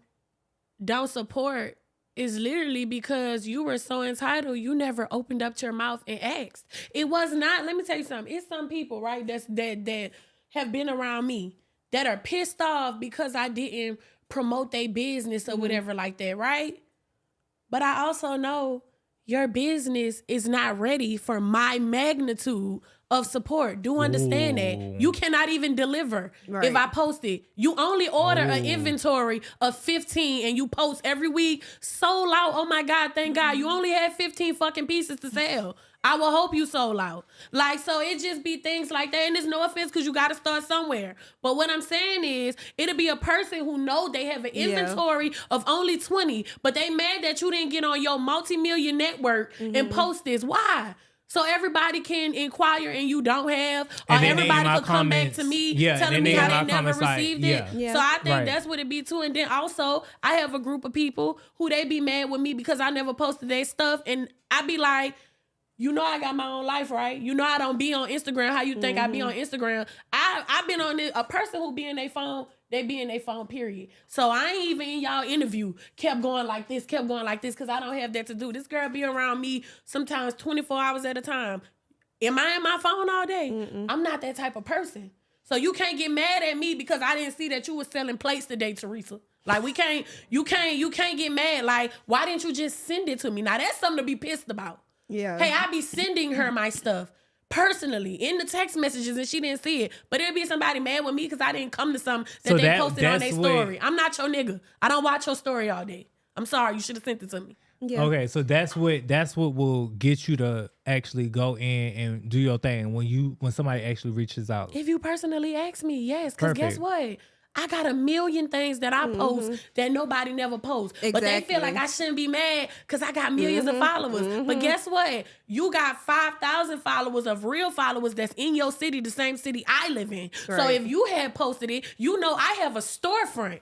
don't support is literally because you were so entitled, you never opened up your mouth and asked. It was not, let me tell you something. It's some people, right, that have been around me that are pissed off because I didn't promote their business or whatever like that, right? But I also know your business is not ready for my magnitude of support. Do understand that. You cannot even deliver if I post it. You only order an inventory of 15 and you post every week. Sold out. Oh my God, thank God. You only had 15 fucking pieces to sell. I will hope you sold out. Like, so it just be things like that. And there's no offense because you got to start somewhere. But what I'm saying is, it'll be a person who know they have an inventory of only 20, but they mad that you didn't get on your multi-million network and post this. Why? So everybody can inquire and you don't have, or everybody could come back to me telling me how they never received it. So I think that's what it be too. And then also, I have a group of people who they be mad with me because I never posted their stuff. And I be like, you know I got my own life, right? You know I don't be on Instagram how you think I be on Instagram. I've been on this, a person who be in their phone, they be in their phone, period. So I ain't even in y'all interview kept going like this, because I don't have that to do. This girl be around me sometimes 24 hours at a time. Am I in my phone all day? I'm not that type of person. So you can't get mad at me because I didn't see that you was selling plates today, Teresa. Like you can't get mad. Like, why didn't you just send it to me? Now that's something to be pissed about. Yeah. Hey, I be sending her my stuff personally in the text messages and she didn't see it. But it'll be somebody mad with me because I didn't come to something that they posted on their story. I'm not your nigga. I don't watch your story all day. I'm sorry. You should have sent it to me. Yeah. Okay, so that's what will get you to actually go in and do your thing when somebody actually reaches out. If you personally ask me, yes. Because guess what? I got a million things that I post that nobody never posts. Exactly. But they feel like I shouldn't be mad because I got millions of followers. But guess what? You got 5,000 followers of real followers that's in your city, the same city I live in. Right. So if you had posted it, you know I have a storefront.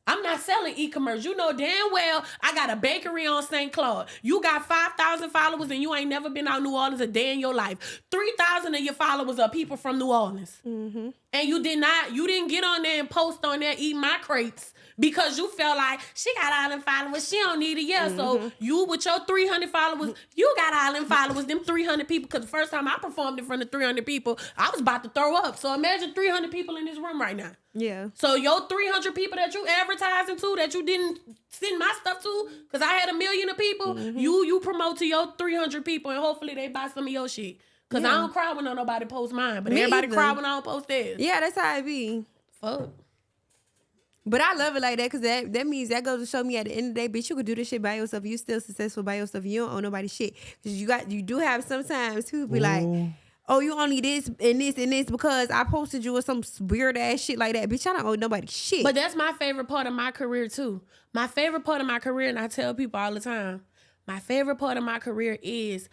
I'm not selling e-commerce. You know damn well I got a bakery on St. Claude. You got 5,000 followers and you ain't never been out New Orleans a day in your life. 3,000 of your followers are people from New Orleans. And you didn't get on there and post on there, eat my crepes because you felt like she got island followers. She don't need it. Yeah, so you with your 300 followers, you got island followers, them 300 people. Because the first time I performed in front of 300 people, I was about to throw up. So imagine 300 people in this room right now. Yeah. So your 300 people that you advertising to, that you didn't send my stuff to, because I had a million of people, you promote to your 300 people and hopefully they buy some of your shit. Because I don't cry when nobody posts mine, but everybody cry when I don't post theirs. Yeah, that's how it be. Fuck. But I love it like that because that means that goes to show me at the end of the day, bitch, you could do this shit by yourself. You still successful by yourself. You don't owe nobody shit. Because you do have sometimes who be like, oh, you only this and this and this because I posted you or some weird ass shit like that. Bitch, I don't owe nobody shit. But that's my favorite part of my career too. My favorite part of my career, and I tell people all the time, my favorite part of my career is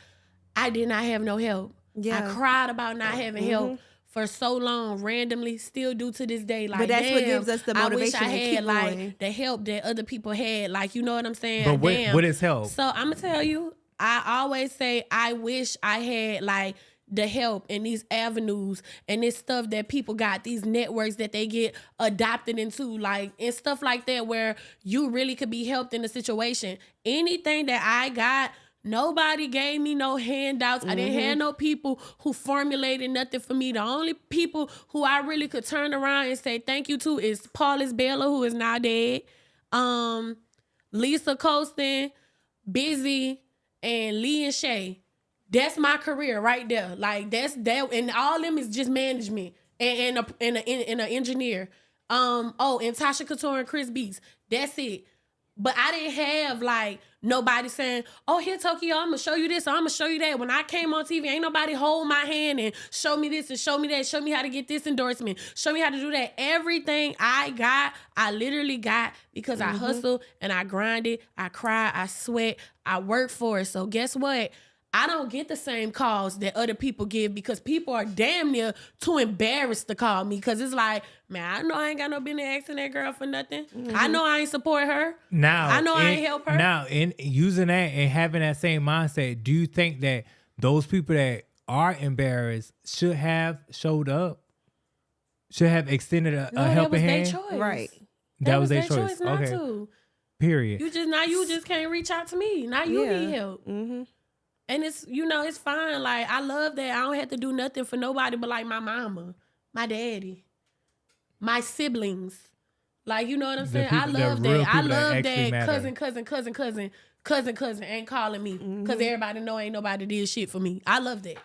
I did not have no help. Yeah. I cried about not having help for so long, randomly, still do to this day. Like, but that's what gives us the motivation. I wish I had like the help that other people had. Like, you know what I'm saying? But what is help? So I'm gonna tell you, I always say I wish I had like the help in these avenues and this stuff that people got, these networks that they get adopted into, like, and stuff like that where you really could be helped in a situation. Anything that I got, nobody gave me no handouts. I didn't have no people who formulated nothing for me. The only people who I really could turn around and say thank you to is Paulus Bella, who is now dead, Lisa Colston, Busy, and Lee and Shay. That's my career right there. Like that's that, and all them is just management and an engineer. And Tasha Couture and Chris Beats. That's it. But I didn't have like nobody saying, "Oh, here, Tokyo, I'm gonna show you this, or I'm gonna show you that." When I came on TV, ain't nobody hold my hand and show me this and show me that, show me how to get this endorsement, show me how to do that. Everything I got, I literally got because I hustle and I grinded, I cry, I sweat, I work for it. So guess what? I don't get the same calls that other people give because people are damn near too embarrassed to call me because it's like, man, I know I ain't got no business asking that girl for nothing. I know I ain't support her. Now, I know I ain't help her. Now, in using that and having that same mindset, do you think that those people that are embarrassed should have showed up? Should have extended a helping hand? That was their choice. Right. That was their choice. Not to. Period. You just can't reach out to me. Now you need help. And it's, it's fine. Like, I love that I don't have to do nothing for nobody but like my mama. my daddy, my siblings. Like, you know what I'm saying? People, I love that. I love that matter. cousin ain't calling me because everybody know ain't nobody did shit for me. I love that.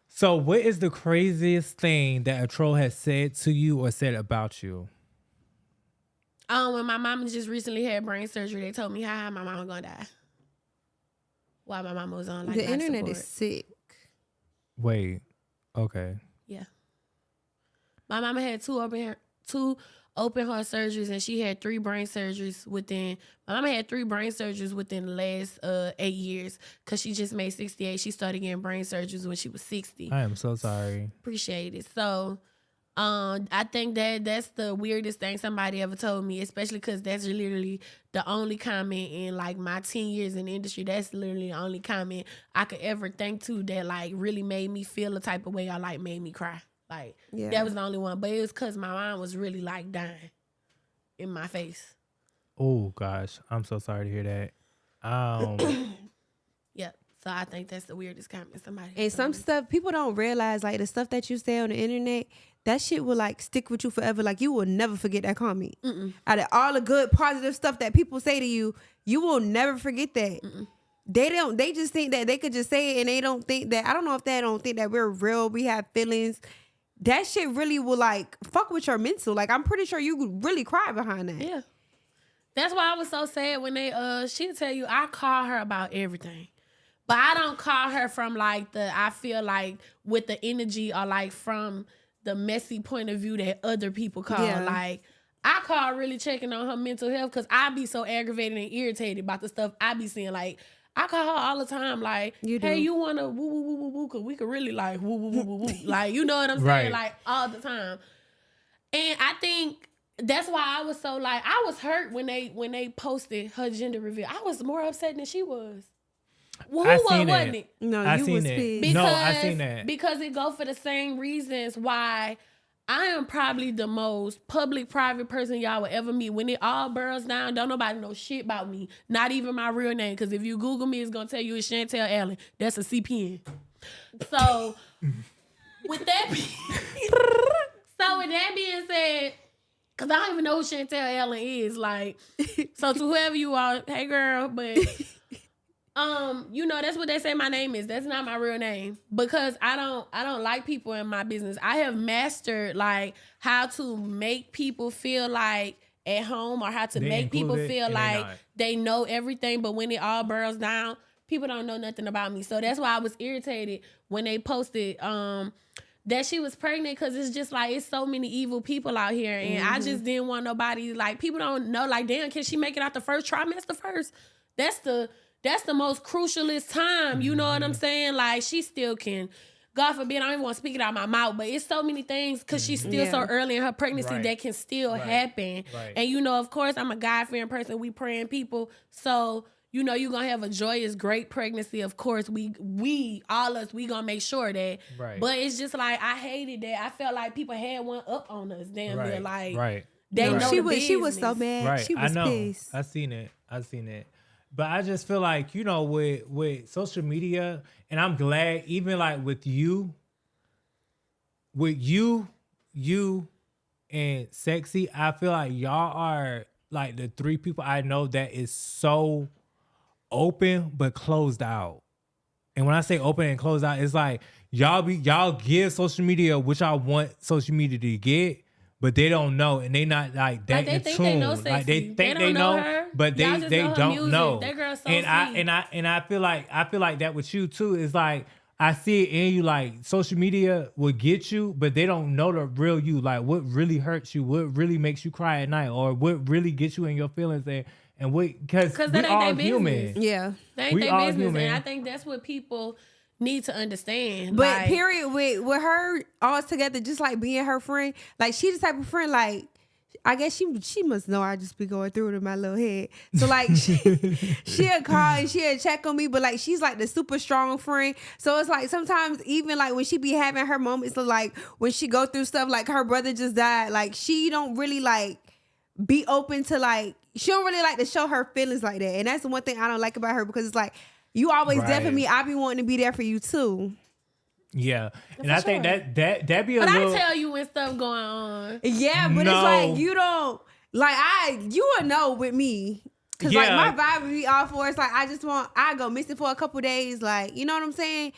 So what is the craziest thing that a troll has said to you or said about you? When my mama just recently had brain surgery, they told me how my mama gonna die. While my mama was on like the internet support. is sick. Wait, okay. Yeah. My mama had two open heart surgeries, and she had 3 brain surgeries within. My mama had 3 brain surgeries within the last 8 years because she just made 68. She started getting brain surgeries when she was 60. I am so sorry. Appreciate it. So, I think that's the weirdest thing somebody ever told me, especially because that's literally the only comment in like my 10 years in the industry. That's literally the only comment I could ever think to that like really made me feel a type of way or like made me cry. Like, that was the only one. But it was because my mom was really, like, dying in my face. Oh, gosh. I'm so sorry to hear that. Yeah. So I think that's the weirdest comment somebody And some stuff, people don't realize, like, the stuff that you say on the internet, that shit will, like, stick with you forever. Like, you will never forget that comment. Out of all the good, positive stuff that people say to you, you will never forget that. They just think that they could just say it, and they don't think that, I don't know if they don't think that we're real, we have feelings. That shit really will, like, fuck with your mental. Like, I'm pretty sure you could really cry behind that. Yeah. That's why I was so sad when she'll tell you, I call her about everything. But I don't call her from, like, I feel like, with the energy or, like, from the messy point of view that other people call. Yeah. Like, I call really checking on her mental health because I be so aggravated and irritated about the stuff I be seeing. Like, I call her all the time, like, hey, you want to woo, woo, woo, woo, woo, because we could really, like, woo, woo, woo, woo, woo. Like, you know what I'm saying? Right. Like, all the time. And I think that's why I was so, like, I was hurt when they posted her gender reveal. I was more upset than she was. Well, who wasn't it? No, I you seen was it. pissed. No, I seen that. Because it go for the same reasons why I am probably the most public, private person y'all will ever meet. When it all boils down, don't nobody know shit about me. Not even my real name. Because if you Google me, it's going to tell you it's Chantel Allen. That's a CPN. So, with that being said, because I don't even know who Chantel Allen is. Like, so to whoever you are, hey girl, but... you know, that's what they say my name is. That's not my real name because I don't like people in my business. I have mastered like how to make people feel like at home or how to make people feel like they know everything. But when it all boils down, people don't know nothing about me. So that's why I was irritated when they posted that she was pregnant because it's just like it's so many evil people out here. And I just didn't want nobody, like, people don't know, like, damn, can she make it out the first trimester first? That's the most crucialest time. You know what I'm saying? Like, she still can, God forbid, I don't even want to speak it out of my mouth, but it's so many things because she's still so early in her pregnancy that can still happen. Right. And, you know, of course, I'm a God-fearing person. We praying people. So, you know, you're going to have a joyous, great pregnancy. Of course, we all us, we going to make sure that. Right. But it's just like, I hated that. I felt like people had one up on us. Damn near. Like, they know she was so mad. Right. She was pissed. I seen it. But I just feel like, you know, with social media, and I'm glad even like with you and Sexy, I feel like y'all are like the 3 people I know that is so open but closed out. And when I say open and closed out, it's like y'all give social media what y'all want social media to get, but they don't know, and they not like that in tune. They know Sexy. Like they think they know her, but they don't know. That girl's so and sweet. I feel like that with you too. Is like I see it in you. Like social media will get you, but they don't know the real you. Like what really hurts you, what really makes you cry at night, or what really gets you in your feelings. And because we all human. Yeah, they ain't their business, human. And I think that's what people need to understand. But like, period, with her all together, just like being her friend, like she's the type of friend, like I guess she must know I just be going through it in my little head. So like she'll call and she'll check on me, but like she's like the super strong friend. So it's like sometimes even like when she be having her moments of like when she go through stuff, like her brother just died, like she don't really like be open to like, she don't really like to show her feelings like that. And that's the one thing I don't like about her, because it's like, you always there for me. I be wanting to be there for you too. Yeah, and For I think sure. that be a But little. I tell you when stuff going on. Yeah, but No. it's like you don't like you will know with me. Cause like Yeah. my vibe would be all for it's like I go missing for a couple days, like you know what I'm saying?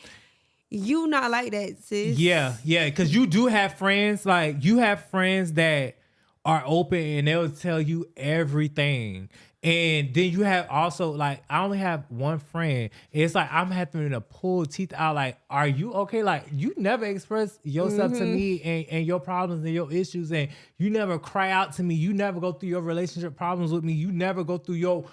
You not like that, sis. Yeah, because you do have friends, like you have friends that are open and they'll tell you everything. And then you have also like I only have one friend. It's like I'm having to pull teeth out. Like, are you okay? Like you never express yourself to me and your problems and your issues, and you never cry out to me. You never go through your relationship problems with me. You never go through your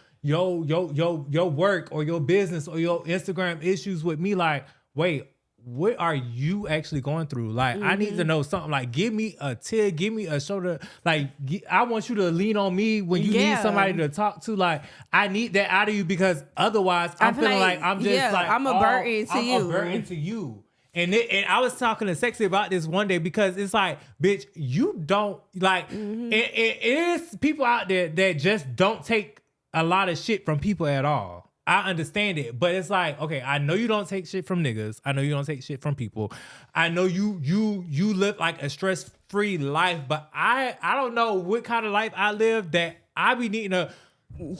work or your business or your Instagram issues with me. Like, wait, what are you actually going through? Like, I need to know something. Like, give me a tip, give me a shoulder. Like, I want you to lean on me when you need somebody to talk to. Like, I need that out of you because otherwise I'm feeling like I'm just like I'm a burden to you. I'm a burden to you. And I was talking to Sexy about this one day because it's like, bitch, you don't like. It is people out there that just don't take a lot of shit from people at all. I understand it, but it's like, okay, I know you don't take shit from niggas. I know you don't take shit from people. I know you live like a stress-free life, but I don't know what kind of life I live that I be needing a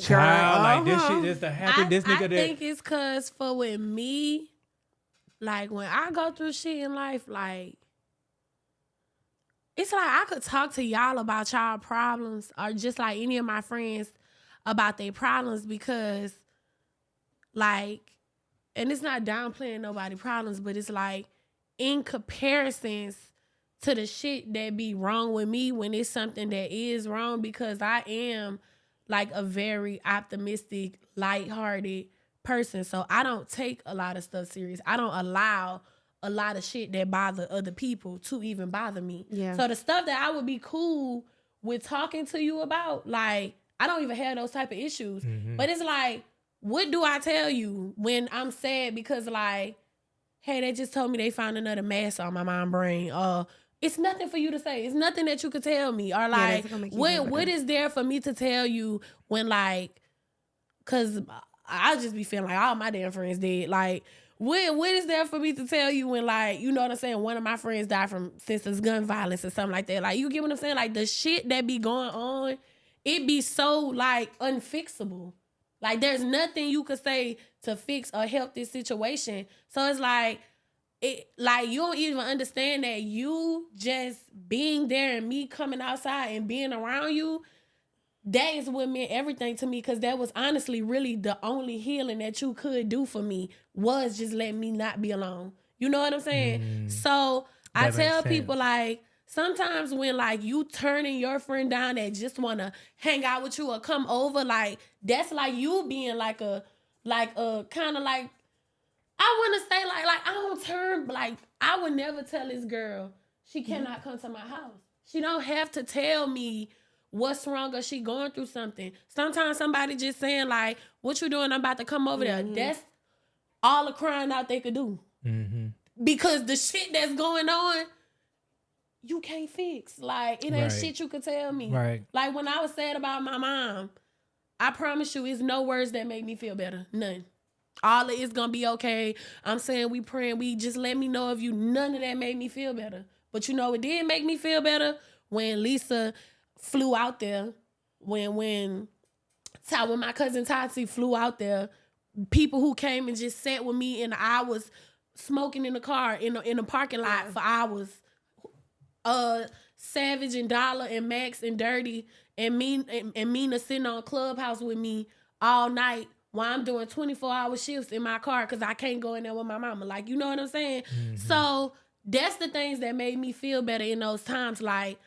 child like this shit just to happen. This nigga I that think it's cause for with me, like when I go through shit in life, like it's like I could talk to y'all about y'all problems or just like any of my friends about their problems because like, and it's not downplaying nobody problems, but it's like in comparisons to the shit that be wrong with me when it's something that is wrong because I am like a very optimistic, lighthearted person. So I don't take a lot of stuff serious. I don't allow a lot of shit that bother other people to even bother me. Yeah. So the stuff that I would be cool with talking to you about, like, I don't even have those type of issues. But it's like, what do I tell you when I'm sad because like, hey, they just told me they found another mass on my mind brain. It's nothing for you to say. It's nothing that you could tell me. Or like, what is there for me to tell you when like, cause I just be feeling like all my damn friends dead. Like, what is there for me to tell you when like, you know what I'm saying? One of my friends died from senseless gun violence or something like that. Like, you get what I'm saying? Like the shit that be going on, it be so like unfixable. Like, there's nothing you could say to fix or help this situation. So it's like, you don't even understand that you just being there and me coming outside and being around you, that is what meant everything to me because that was honestly really the only healing that you could do for me was just let me not be alone. You know what I'm saying? So I tell people like, sometimes when like you turning your friend down that just want to hang out with you or come over, like that's like you being like a kind of like, I want to say like I don't turn, like I would never tell this girl she cannot come to my house. She don't have to tell me what's wrong or she going through something. Sometimes somebody just saying like, what you doing? I'm about to come over there. That's all the crying out they could do. Because the shit that's going on, you can't fix. Like, it ain't shit you could tell me. Right. Like, when I was sad about my mom, I promise you, it's no words that make me feel better. None. All of it's gonna be okay. I'm saying we praying. We just let me know if you. None of that made me feel better. But you know, it did make me feel better when Lisa flew out there. When my cousin Tati flew out there. People who came and just sat with me and I was smoking in the car in the parking lot for hours. Savage and Dollar and Max and Dirty and Mina sitting on Clubhouse with me all night while I'm doing 24-hour shifts in my car because I can't go in there with my mama. Like, you know what I'm saying? So that's the things that made me feel better in those times. Like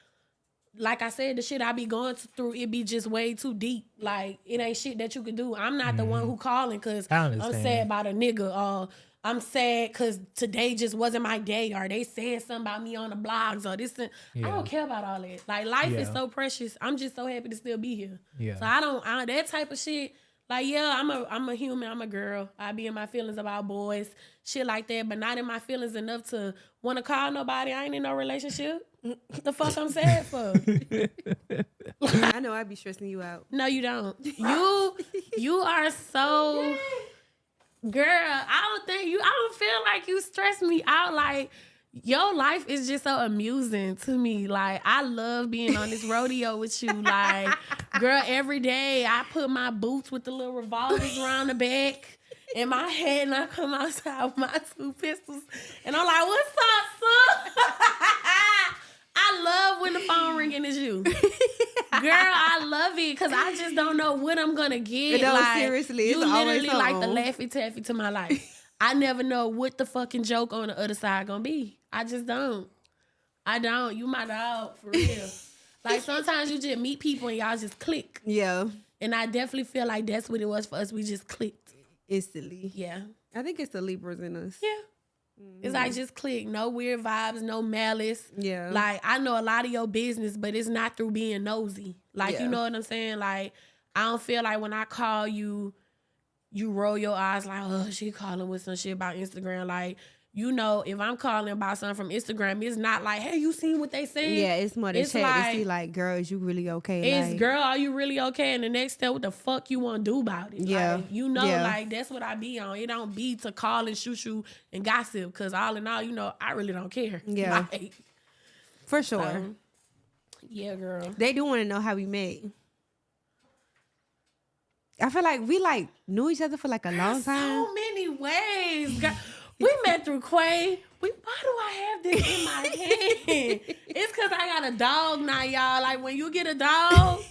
I said, the shit I be going through, it be just way too deep. Like, it ain't shit that you can do. I'm not the one who calling because I'm sad about a nigga or I'm sad because today just wasn't my day or they saying something about me on the blogs or this. I don't care about all that. Like, life is so precious. I'm just so happy to still be here. So I don't that type of shit. Like, yeah, I'm a human. I'm a girl. I be in my feelings about boys, shit like that, but not in my feelings enough to want to call nobody. I ain't in no relationship. The fuck I'm sad for? I know I be stressing you out. No, you don't. You are so... Girl, I don't feel like you stress me out. Like, your life is just so amusing to me. Like, I love being on this rodeo with you. Like, girl, every day I put my boots with the little revolvers around the back in my head, and I come outside with my 2 pistols, and I'm like, what's up, son? I love when the phone ringing is you. Girl, I love it because I just don't know what I'm going to get. No, like, seriously, you it's literally always like the Laffy Taffy to my life. I never know what the fucking joke on the other side going to be. I just don't. I don't. You my dog, for real. Like, sometimes you just meet people and y'all just click. Yeah. And I definitely feel like that's what it was for us. We just clicked. Instantly. Yeah. I think it's the Libras in us. Yeah. It's like just click. No weird vibes, no malice. Yeah. Like, I know a lot of your business, but it's not through being nosy. Like, Yeah. you know what I'm saying? Like, I don't feel like when I call you, you roll your eyes like, oh, she calling with some shit about Instagram. Like, you know, if I'm calling about something from Instagram, it's not like, hey, you seen what they saying? Yeah, it's more than It's check like- to see, like, girl, is you really okay? It's, like, girl, are you really okay? And the next step, what the fuck you want to do about it? Yeah. Like, you know, Yeah. like, that's what I be on. It don't be to call and shoot you and gossip. Because all in all, you know, I really don't care. Yeah. Like, for sure. so, yeah, girl. They do want to know how we met. I feel like we, like, knew each other for, like, a long time. So many ways. Girl. We met through Quay. Why do I have this in my hand? It's because I got a dog now, y'all. Like, when you get a dog,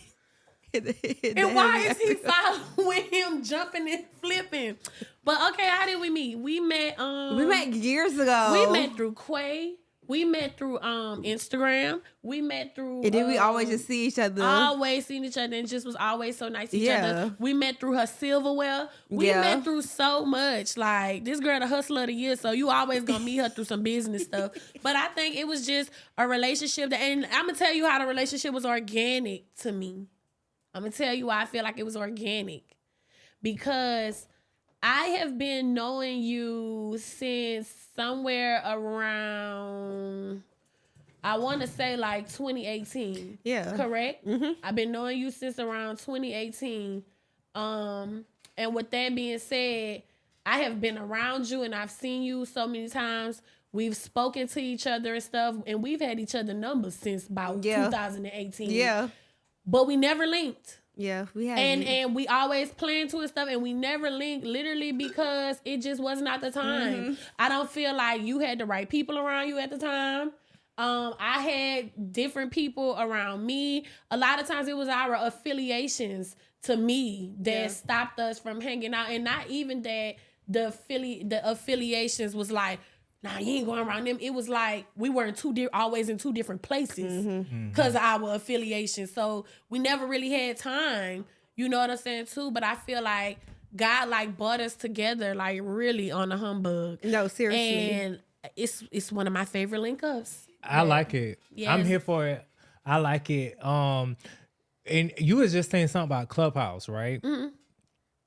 and why is he following him, jumping and flipping? But, okay, how did we meet? We met years ago. We met through Quay. We met through Instagram. We met through... And then we always just see each other. Always seen each other and just was always so nice to each Yeah. other. We met through her silverware. We Yeah. met through so much. Like, this girl the hustler of the year, so you always gonna meet her through some business stuff. But I think it was just a relationship that, and I'm gonna tell you how the relationship was organic to me. I'm gonna tell you why I feel like it was organic. Because I have been knowing you since somewhere around, I want to say like 2018. Yeah. Correct? Mm-hmm. I've been knowing you since around 2018. And with that being said, I have been around you and I've seen you so many times. We've spoken to each other and stuff, and we've had each other numbers since about 2018. Yeah. But we never linked. Yeah, we had And we always planned to and stuff, and we never linked literally because it just was not the time. Mm-hmm. I don't feel like you had the right people around you at the time. I had different people around me. A lot of times it was our affiliations to me that stopped us from hanging out, and not even that the affiliations was like, nah, you ain't going around them. It was like we were always in two different places because of our affiliation. So we never really had time. You know what I'm saying too? But I feel like God like brought us together like really on a humbug. No, seriously. And it's one of my favorite link ups. I like it. Yes. I'm here for it. I like it. And you was just saying something about Clubhouse, right? Mm-hmm.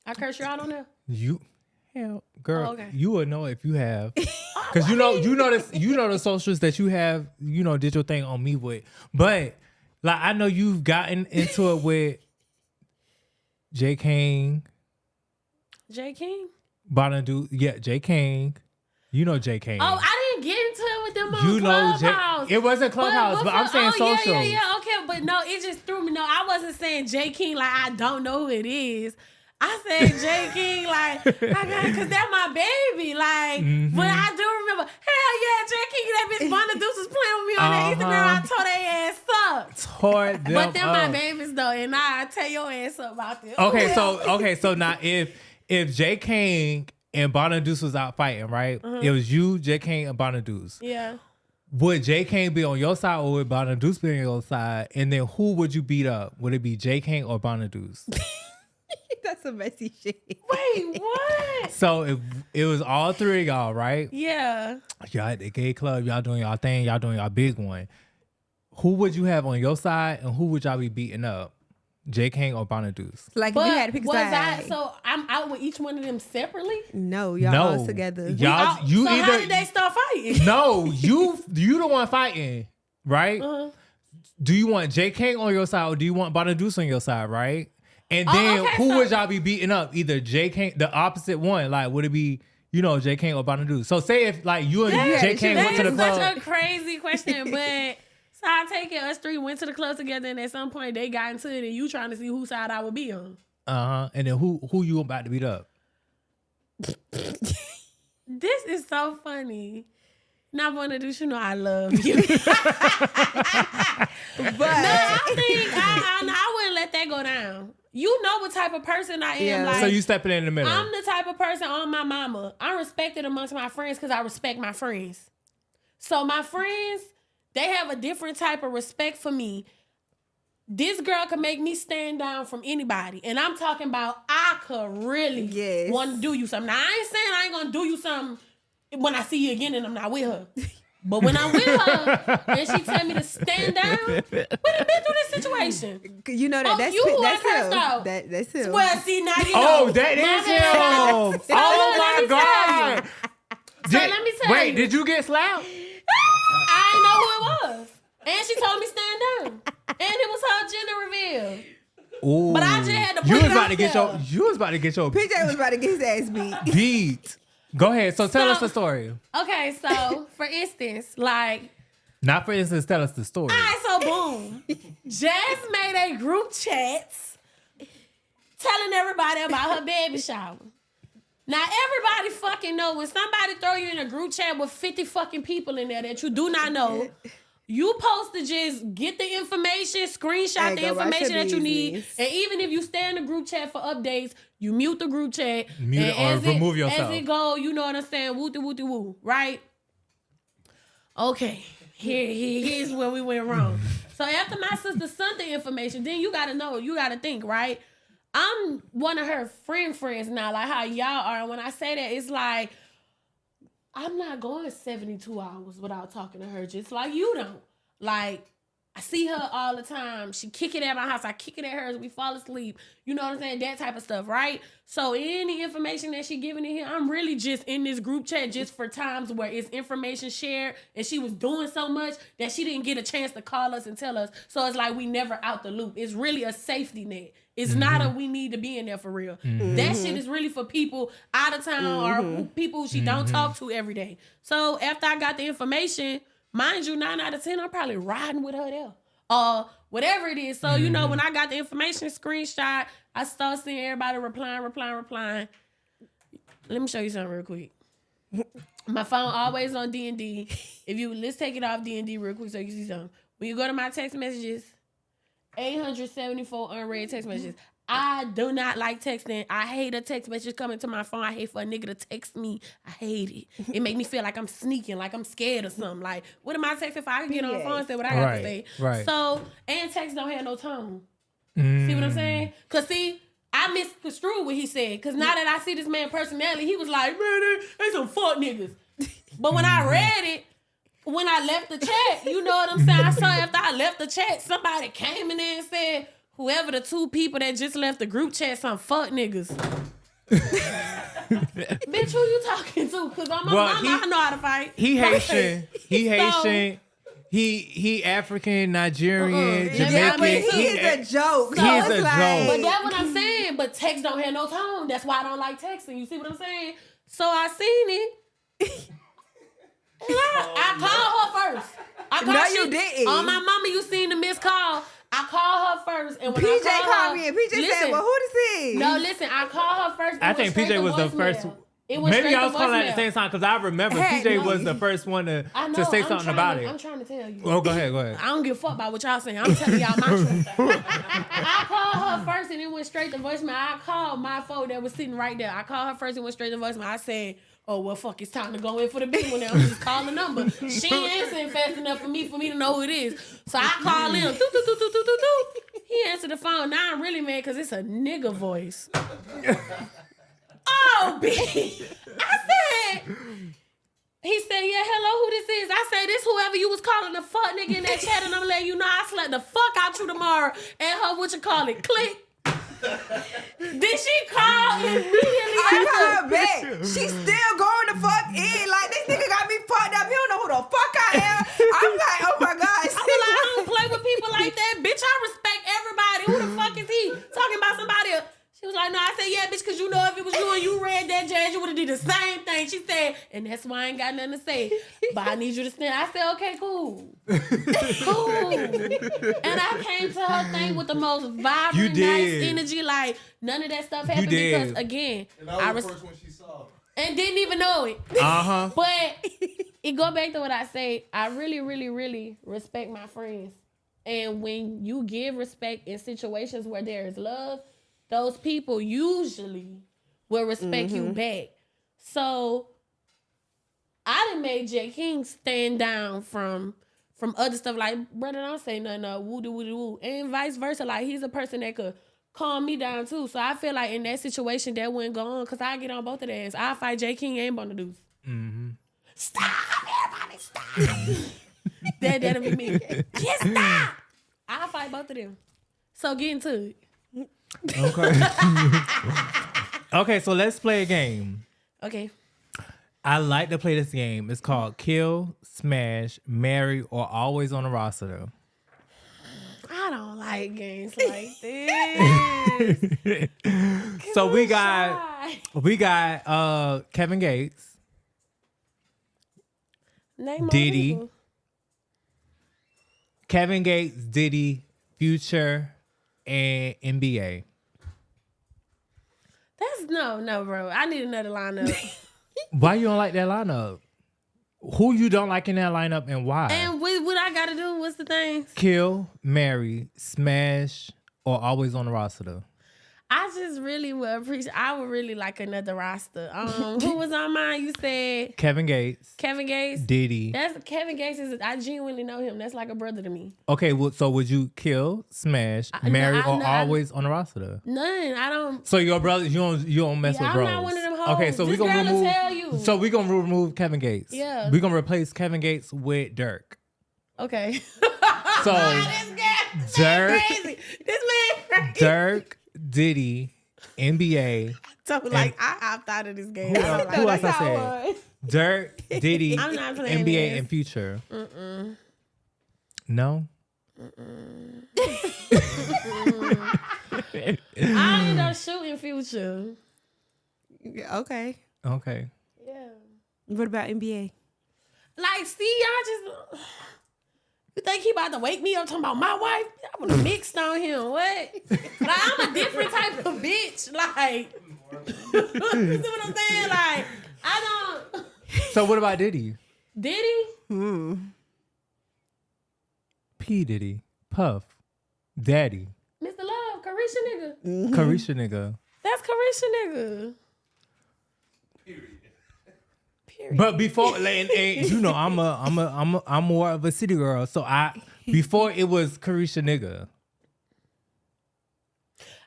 I curse you out on there. Hell, girl, Oh, okay. you would know if you have, because you know the socials that you have, did your thing on me with. But like, I know you've gotten into it with J. King, J. King? J. King. You know J. King. Oh, I didn't get into it with them on Clubhouse. It wasn't Clubhouse, but I'm saying social. Yeah, okay. But no, it just threw me. No, I wasn't saying J. King like I don't know who it is. I said J. King like, because that's my baby. Like, but I do remember, hell yeah, J. King, that bitch Bonda Deuce was playing with me on that Instagram. I tore their ass up. Tore them But they're my up. babies though, and I tell your ass up about this. Okay, so now if J. King and Bonda Deuce was out fighting, right? It was you, J. King, and Bonda Deuce. Yeah. Would J. King be on your side or would Bonda Deuce be on your side? And then who would you beat up? Would it be J. King or Bonda Deuce? That's some messy shit. Wait, what? So if it was all three of y'all, right? Yeah. Y'all at the gay club, y'all doing y'all thing, y'all doing y'all big one. Who would you have on your side and who would y'all be beating up? J. King or Bonda Deuce? Like, if you had to pick a side. So I'm out with each one of them separately? No, y'all all together. How did they start fighting? No, you the one fighting, right? Uh-huh. Do you want J. King on your side or do you want Bonda Deuce on your side, right? And then who would y'all be beating up? Either J. Kane, the opposite one. Like, would it be, J. Kane or Vanity? So say if like you and J. Kane went to the club. That's such a crazy question, but so I take it us three went to the club together, and at some point they got into it, and you trying to see whose side I would be on. And then who you about to beat up? This is so funny. Not one of this, I love you. But no, I wouldn't let that go down. You know what type of person I am. Yeah. Like, So you stepping in the middle. I'm the type of person on my mama. I'm respected amongst my friends because I respect my friends. So my friends, they have a different type of respect for me. This girl can make me stand down from anybody. And I'm talking about I could really want to do you something. Now, I ain't saying I ain't going to do you something when I see you again and I'm not with her. But when I'm with her and she tell me to stand down, we done been through this situation. You know that that's him. That's him. Well, see, now you know. Oh, that is him. Oh, my God. So let me tell you. Wait, did you get slapped? I didn't know who it was. And she told me stand down. And it was her gender reveal. Ooh. But I just had to put You it was about out to get there. you was about to get your PJ was about to get his ass beat. beat. Go ahead. So tell us the story. Okay, so for instance, like. Not for instance, tell us the story. All right, so boom. Jazz made a group chat telling everybody about her baby shower. Now, everybody fucking know when somebody throw you in a group chat with 50 fucking people in there that you do not know, you supposed to just get the information, screenshot the information that you need. And even if you stay in the group chat for updates, you mute the group chat. Mute it or remove yourself. As it go, you know what I'm saying? Wooty woo, right? Okay, here's where we went wrong. So after my sister sent the information, then you gotta know, you gotta think, right? I'm one of her friends now, like how y'all are. And when I say that, it's like, I'm not going 72 hours without talking to her, just like you don't. Like, I see her all the time. She kick it at my house. I kick it at hers. We fall asleep. You know what I'm saying? That type of stuff, right? So any information that she giving in here, I'm really just in this group chat just for times where it's information shared and she was doing so much that she didn't get a chance to call us and tell us. So it's like we never out the loop. It's really a safety net. It's not a we need to be in there for real. That shit is really for people out of town or people she don't talk to every day. So after I got the information, mind you, 9 out of 10, I'm probably riding with her there. Whatever it is. So, you know, when I got the information screenshot, I started seeing everybody replying. Let me show you something real quick. My phone always on D&D. Let's take it off D&D real quick so you can see something. When you go to my text messages, 874 unread text messages. I do not like texting. I hate a text message coming to my phone. I hate for a nigga to text me. I hate it. It make me feel like I'm sneaking, like I'm scared or something. Like, what am I texting if I can get on the phone and say what I got to say? Right. So, and text don't have no tone. See what I'm saying? Because, see, I misconstrued what he said. Because now that I see this man's personality, he was like, man, they some fuck niggas. But when I read it, when I left the chat, you know what I'm saying? I saw after I left the chat, somebody came in there and said, whoever the two people that just left the group chat, some fuck niggas. Bitch, who you talking to? Because I'm I know how to fight. He Haitian. He Haitian. He African, Nigerian, Jamaican. Yeah, but he is a joke. He is a joke. But that's what I'm saying. But text don't have no tone. That's why I don't like texting. You see what I'm saying? So I seen it. I called her first. You didn't. On my mama, you seen the missed call. I called her first. And when PJ I called me and PJ said, well, who this is? No, listen, I called her first. I think PJ was the first. Maybe I was calling at the same time because I remember PJ was the first one to say something about it. I'm trying to tell you. Oh, go ahead. I don't give a fuck about what y'all saying. I'm telling y'all my truth. I called her first and it went straight to voicemail. I called my phone that was sitting right there. I called her first and went straight to voicemail. I said, oh, well, fuck, it's time to go in for the big one now. I'm just calling the number. She ain't answering fast enough for me to know who it is. So I call him. He answered the phone. Now I'm really mad because it's a nigga voice. Oh, B. I said, he said, yeah, hello, who this is? I said, this whoever you was calling the fuck nigga in that chat, and I'm letting you know I slept the fuck out you tomorrow. And her, click. Did she call immediately? I called her back. She's still going the fuck in. Like, this nigga got me fucked up. He don't know who the fuck I am. I'm like, oh my God. I was like, I don't play with people like that. Bitch, I respect everybody. Who the fuck is he? Talking about somebody said, yeah, bitch, because you know if it was you and you read that, Jazz, you would have did the same thing. She said, and that's why I ain't got nothing to say. But I need you to stand. I said, okay, cool. Cool. And I came to her thing with the most vibrant, nice energy. Like, none of that stuff happened because, again, and that was the first one she saw. And didn't even know it. Uh-huh. But it go back to what I say. I really, really, really respect my friends. And when you give respect in situations where there is love, those people usually will respect you back. So I done made J. King stand down from other stuff. Like, brother, don't say nothing, woo-doo-woo-doo-woo. And vice versa. Like, he's a person that could calm me down too. So I feel like in that situation, that wouldn't go on because I get on both of their ass. I fight J. King and Bonadous. Mm-hmm. Stop, everybody, stop. That'll be me. Just stop. I'll fight both of them. So get into it. Okay. Okay, so let's play a game. Okay. I like to play this game. It's called Kill, Smash, Marry, or Always on the Roster. I don't like games like this. So we got Kevin Gates, Name more Diddy. people. Kevin Gates, Diddy, Future, and NBA. That's no, bro. I need another lineup. Why you don't like that lineup? Who you don't like in that lineup and why? And what I gotta do? What's the thing? Kill, marry, smash, or always on the roster. I just really would appreciate. I would really like another roster. Who was on mine? You said Kevin Gates, Kevin Gates. Diddy. That's Kevin Gates. I genuinely know him. That's like a brother to me. Okay, well, so would you kill, smash, marry, or always on the roster? None. I don't. So your brother, you don't mess with I'm bros. not one of them hoes. Okay, so This we gonna girl will remove. tell you. So we gonna remove Kevin Gates. Yeah. We gonna replace Kevin Gates with Dirk. Okay. So This Dirk, crazy. This man crazy. Dirk, Diddy, NBA. So like I opt out of this game. Who I don't else? like Who it. else I said? Dirk, Diddy, I'm not playing NBA, this. and Future. No. I end up shooting Future. Okay. Okay. Yeah. What about NBA? Like, see, y'all just. You think he about to wake me up talking about my wife? I would have mixed on him. What? Like, I'm a different type of bitch. Like, you see what I'm saying? Like, I don't. So what about Diddy? Diddy? P. Diddy, Puff, Daddy, Mr. Love, Carisha nigga. Carisha nigga. That's Carisha nigga. Period. But before, and you know, I'm more of a city girl. So before it was Carisha nigga.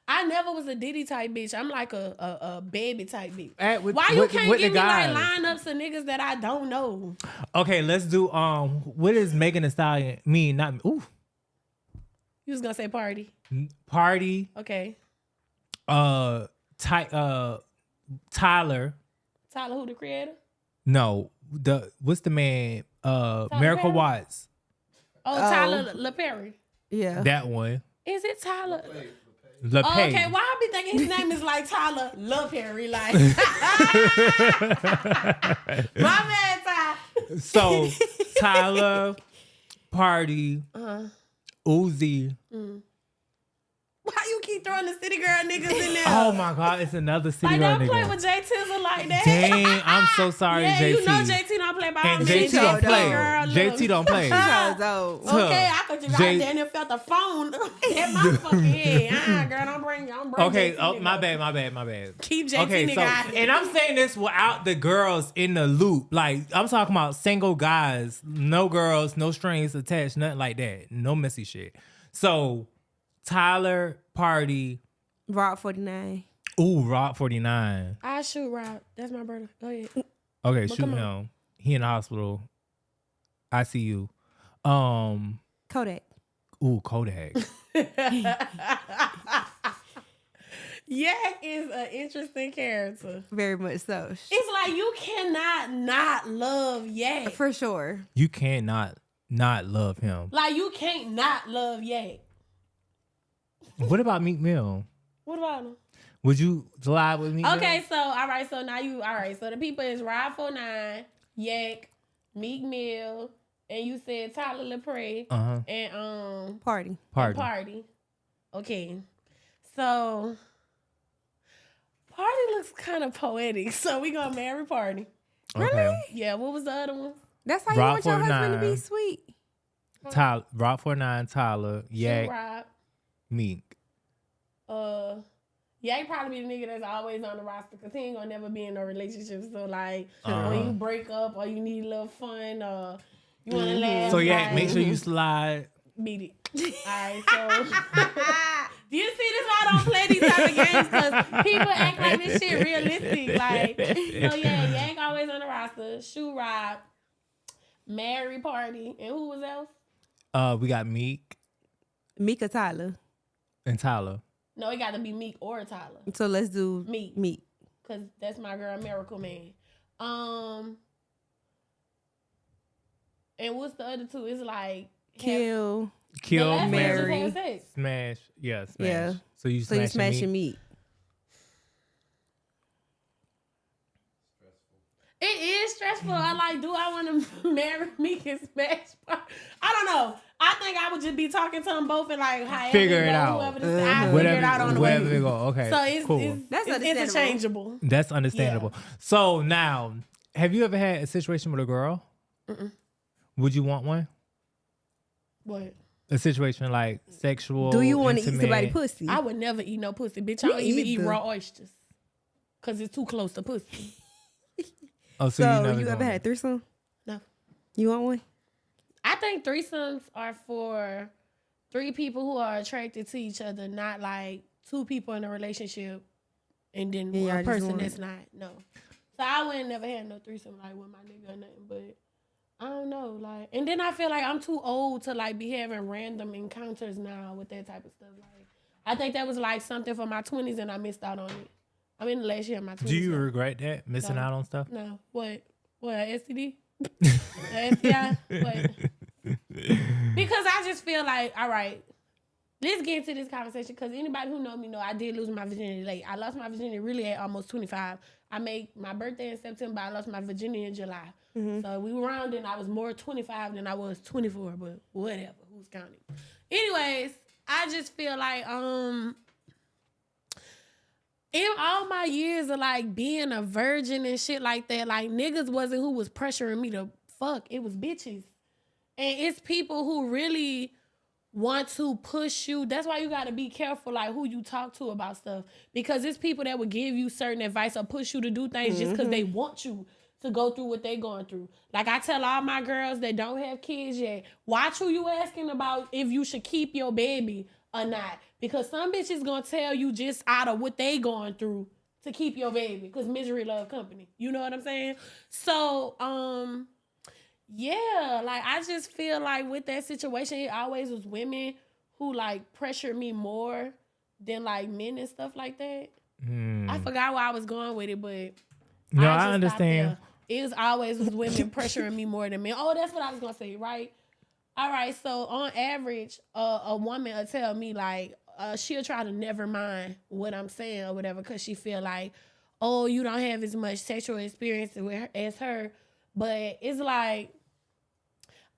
I never was a Diddy type bitch. I'm like a baby type bitch. With, Why you with, can't with give the me like guys? lineups of niggas that I don't know? Okay, let's do what is Megan Thee Stallion mean? Not ooh. You was gonna say party. Party. Okay. Tyler. Tyler, who the creator? No, what's the man? Miracle Perry? Watts. Oh, Tyler LaPerry. Yeah. That one. Is it Tyler? LePay. Oh, okay, why I be thinking his name is like Tyler LaPerry? Like, my man, Ty. So Tyler, Party, Uzi. Why you keep throwing the city girl niggas in there? Oh my God, it's another city Like, girl don't play nigga. with J Tizzle like that. Dang, I'm so sorry, Yeah, JT. you know JT don't play by all And means. JT don't JT play. girl, look. JT don't play. Okay, I could just J- right there and felt the phone hit my fucking head. Girl, don't bring Okay, JT oh, nigga. my bad. Keep JT Okay, nigga so, out of it. and I'm saying this without the girls in the loop. Like, I'm talking about single guys, no girls, no strings attached, nothing like that. No messy shit. So, Tyler, Party. Rock 49. Ooh, Rock 49. I shoot Rob. That's my brother. Go ahead. Okay, But shoot come him. He in the hospital. ICU. Kodak. Ooh, Kodak. Yak is an interesting character. Very much so. It's like you cannot not love Yak. For sure. You can't not love him. Like you can't not love Yak. What about Meek Mill? What about him? Would you slide with me? Okay, Mill? so all right, so now you all right. So the people is Rod 49, Yak, Meek Mill, and you said Tyler LaPrey and Party. Party. Okay, so Party looks kind of poetic, so we gonna marry Party. Okay. Yeah, what was the other one? That's how you Rock want your husband to 49. be sweet. Tyler, Rock 49, Tyler, Shoot Yak, Rob. Meek. Yak probably be the nigga that's always on the roster because he ain't gonna never be in a relationship. So like when you break up or you need a little fun or you wanna laugh. So Yak, like, make sure you slide. beat it. Alright, so do you see this why I don't play these type of games? Because people act like this shit realistic. Like, so yeah, Yak always on the roster. Shoe Rob, Mary Party, and who was else? We got Meek Mika Tyler. and Tyler. No, it got to be Meek or Tyler. So let's do Meek. Meek. Cause that's my girl, Miracle Man. And what's the other two? It's like Kill. Kill, the last one just Mary. had sex. Smash. Yeah, smash. Yeah. So you So you smashing Meek. Meek. It is stressful. I like, do I want to marry Meek and smash? I don't know. I think I would just be talking to them both and like, however Figure it go, out. Whoever decides, I figure it out on the Wherever way. they go. Okay. So it's, cool. That's it's understandable. interchangeable. That's understandable. So now, have you ever had a situation with a girl? Would you want one? What? A situation like sexual. Do you want to eat intimate? somebody pussy? I would never eat no pussy. Bitch, I don't Me even eat either. raw oysters. Because it's too close to pussy. Oh, so, So never you ever gonna- had a threesome? No. You want one? I think threesomes are for 3 people who are attracted to each other, not like 2 people in a relationship and then Yeah, y'all one just person want- that's not. No. So I wouldn't never had no threesome like with my nigga or nothing, but I don't know. Like, and then I feel like I'm too old to like be having random encounters now with that type of stuff. Like, I think that was like something for my 20s and I missed out on it. I'm in the last year of my 20s. Do you so- regret that? Missing No. out on stuff? No. What? STD? STI? What? Because I just feel like, all right, let's get into this conversation because anybody who know me know I did lose my virginity late. I lost my virginity really at almost 25. I made my birthday in September. I lost my virginity in July. So we were around and I was more 25 than I was 24, but whatever. Who's counting? Anyways, I just feel like in all my years of like being a virgin and shit like that, like niggas wasn't who was pressuring me to fuck. It was bitches. And it's people who really want to push you. That's why you got to be careful like who you talk to about stuff. Because it's people that would give you certain advice or push you to do things just because they want you to go through what they going through. Like I tell all my girls that don't have kids yet, watch who you asking about if you should keep your baby or not. Because some bitches gonna tell you just out of what they going through to keep your baby. Because misery love company. You know what I'm saying? So, yeah, like I just feel like with that situation, it always was women who like pressured me more than like men and stuff like that. I forgot where I was going with it, but No, just I thought understand. that it was always was women pressuring me more than men. Oh, that's what I was gonna say, right? All right, so on average, a woman will tell me like she'll try to never mind what I'm saying or whatever because she feel like, oh, you don't have as much sexual experience as her. But it's like,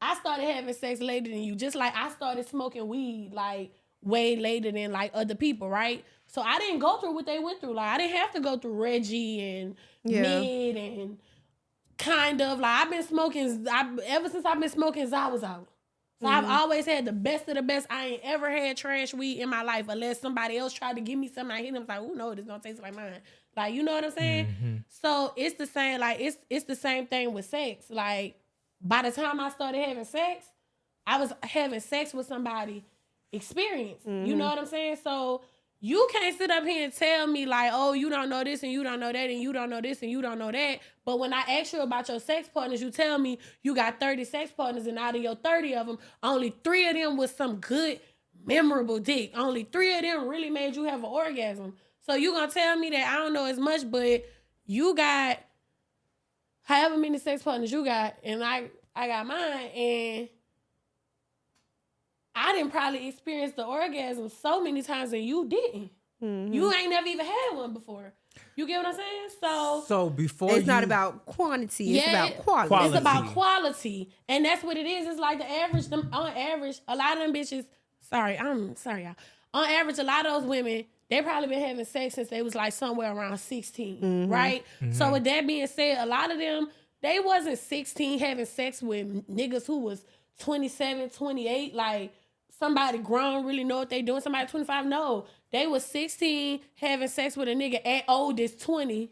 I started having sex later than you. Just like I started smoking weed like way later than like other people, right? So I didn't go through what they went through. Like I didn't have to go through Reggie and Mid and kind of like I've been smoking. Ever since I've been smoking, I was out. So I've always had the best of the best. I ain't ever had trash weed in my life unless somebody else tried to give me something. I hit them like, oh no, this don't taste like mine. Like, you know what I'm saying? So it's the same. Like it's the same thing with sex. Like by the time I started having sex, I was having sex with somebody experienced. You know what I'm saying? So you can't sit up here and tell me like, oh, you don't know this and you don't know that and you don't know this and you don't know that. But when I ask you about your sex partners, you tell me you got 30 sex partners and out of your 30 of them, only 3 of them was some good, memorable dick. Only 3 of them really made you have an orgasm. So you gonna tell me that I don't know as much, but you got however many sex partners you got and I got mine and I didn't probably experience the orgasm so many times and you didn't. You ain't never even had one before. You get what I'm saying? So before It's not about quantity. It's about quality. It's about quality. And that's what it is. It's like the average, on average, a lot of them bitches, I'm sorry, y'all. On average, a lot of those women, they probably been having sex since they was like somewhere around 16, right? So with that being said, a lot of them, they wasn't 16 having sex with niggas who was 27, 28, like somebody grown really know what they doing. Somebody 25, no. They was 16 having sex with a nigga at oldest 20,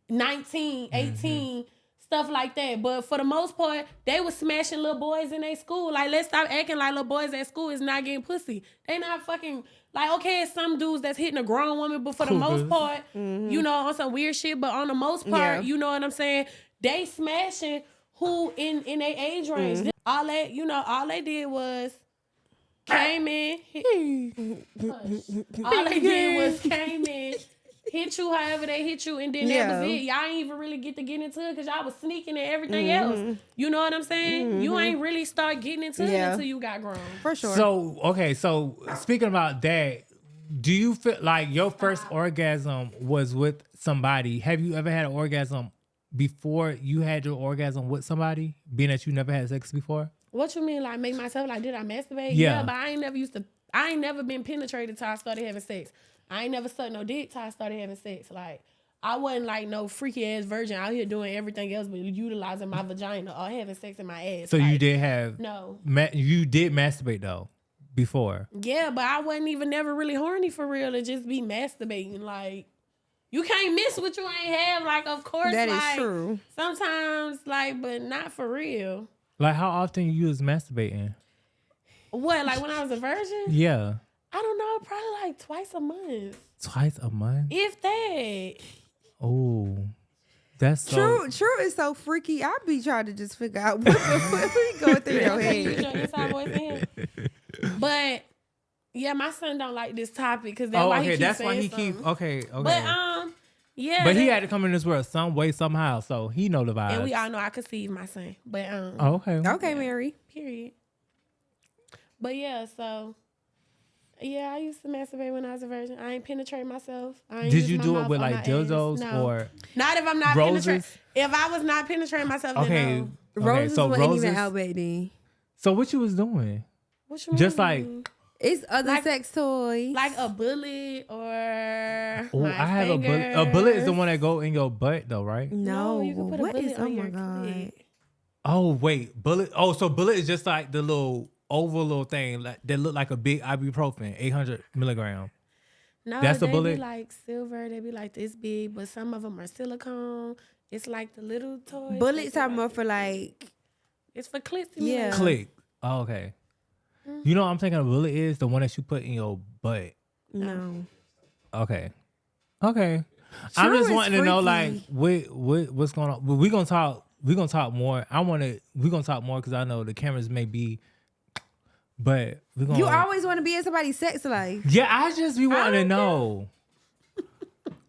19, 18, stuff like that. But for the most part, they was smashing little boys in their school. Like, let's stop acting like little boys at school is not getting pussy. They not fucking, like, okay, it's some dudes that's hitting a grown woman, but for the most part, you know, on some weird shit, but on the most part, you know what I'm saying? They smashing who in their age range. All they did was came in. All they did was came in, hit you however they hit you, and then that was it. Y'all ain't even really get into it because y'all was sneaking and everything else. You know what I'm saying? You ain't really start getting into it until you got grown. For sure. So, okay, so speaking about that, do you feel like your first orgasm was with somebody? Have you ever had an orgasm before you had your orgasm with somebody, being that you never had sex before? What you mean, like make myself, like did I masturbate? Yeah, but I ain't never been penetrated till I started having sex. I ain't never sucked no dick till I started having sex. Like, I wasn't like no freaky ass virgin out here doing everything else but utilizing my vagina or having sex in my ass. So like, you did have you did masturbate though before? Yeah, but I wasn't even never really horny for real to just be masturbating. Like, you can't miss what you ain't have. Like, of course, that like, is true. Sometimes, like, but not for real. Like, how often you was masturbating? What, like when I was a virgin? Yeah. I don't know, probably like twice a month. Twice a month? If that. Oh, that's so... True is so freaky. I be trying to just figure out what we going through your head. But yeah, my son don't like this topic because that's why he keeps that's why he something. keep okay. But yeah. But he had to come in this world some way, somehow, so he know the vibes. And we all know I conceived my son. But okay. Okay, Mary. Period. But yeah, so yeah, I used to masturbate when I was a virgin. I ain't penetrate myself. Did you do it with like dildos or not if I'm not penetrating? If I was not penetrating myself, okay. then no. Roses so wasn't even out back then. So what you was doing? What you just mean? Like it's other sex toys, like a bullet or. Oh, I have a bullet. A bullet is the one that go in your butt, though, right? No, you can put a bullet on your God. clit. Oh wait, bullet. Oh, so bullet is just like the little oval little thing that look like a big ibuprofen, 800 milligram. No, that's the bullet. They be like silver. They be like this big, but some of them are silicone. It's like the little toys. Bullets are more for like. It's for clit. Yeah. Click. Oh, okay. You know what I'm thinking a bullet is? The one that you put in your butt. No. Okay. I'm just wanting to know like what's going on. But we're gonna talk more. We're gonna talk more because I know the cameras may be, but we're gonna. You always want to be in somebody's sex life. Yeah, I just be wanting to know.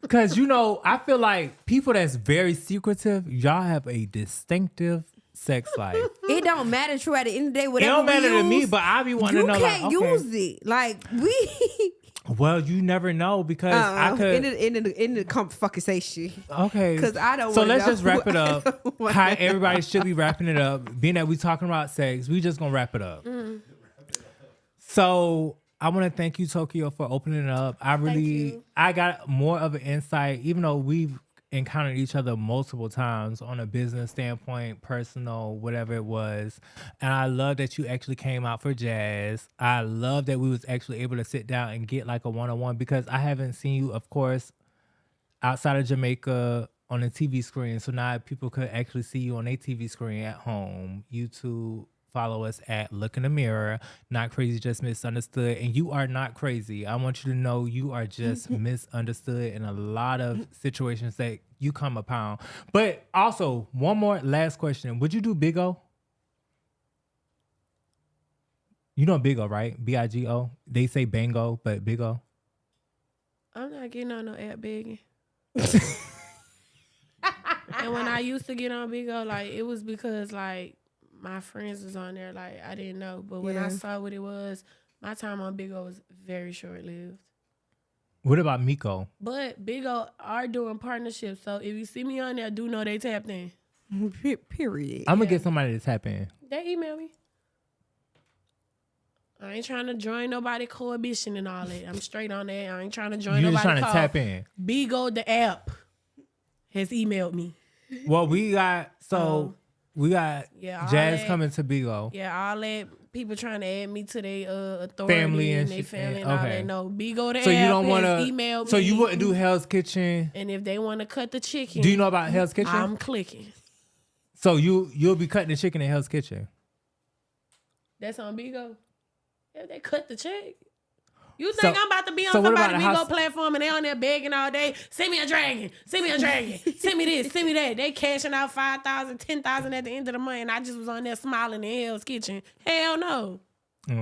Cause I feel like people that's very secretive, y'all have a distinctive sex life. It don't matter. True. At the end of the day, It whatever don't matter to me, but I be wanting to know. You can't like, okay. use it. Like we. Well, you never know because I could. In the come fucking say shit. Okay. Because I don't. So let's just wrap it up. How everybody should be wrapping it up. Being that we talking about sex, we just gonna wrap it up. So I want to thank you, Tokyo, for opening it up. I got more of an insight, even though we've encountered each other multiple times on a business standpoint, personal, whatever it was. And I love that you actually came out for Jazz. I love that we was actually able to sit down and get like a one-on-one because I haven't seen you, of course, outside of Jamaica on a TV screen. So now people could actually see you on a TV screen at home. YouTube. Follow us at Look in the Mirror. Not crazy, just misunderstood. And you are not crazy. I want you to know you are just misunderstood in a lot of situations that you come upon. But also, one more last question. Would you do Big O? You know Big O, right? B-I-G-O. They say Bango, but Big O. I'm not getting on no app begging. And when I used to get on Big O, like, it was because, like, my friends was on there, like, I didn't know. But when I saw what it was, my time on Big O was very short-lived. What about Miko? But Big O are doing partnerships. So if you see me on there, do know they tapped in. Period. I'm gonna get somebody to tap in. They email me. I ain't trying to join nobody coalition and all that. I'm straight on that. I ain't trying to join You just nobody. trying to tap in. Big O the app has emailed me. Well, we got Yeah, all Jazz that- coming to Bigo. Yeah, all that people trying to add me to their authority Family and their shit, family and- and all okay. that. No, Big O the So app you don't want has to emailed So me. you wouldn't do Hell's Kitchen? And if they want to cut the chicken, Do you know about Hell's Kitchen? I'm clicking. So you'll be cutting the chicken in Hell's Kitchen. That's on Big O. If they cut the check. You think So- I'm about to be on so what about somebody's the Big O house- platform and they on there begging all day, send me a dragon, send me a dragon, send me this, send me that. They cashing out 5,000, 10,000 at the end of the month and I just was on there smiling in Hell's Kitchen. Hell no. Okay.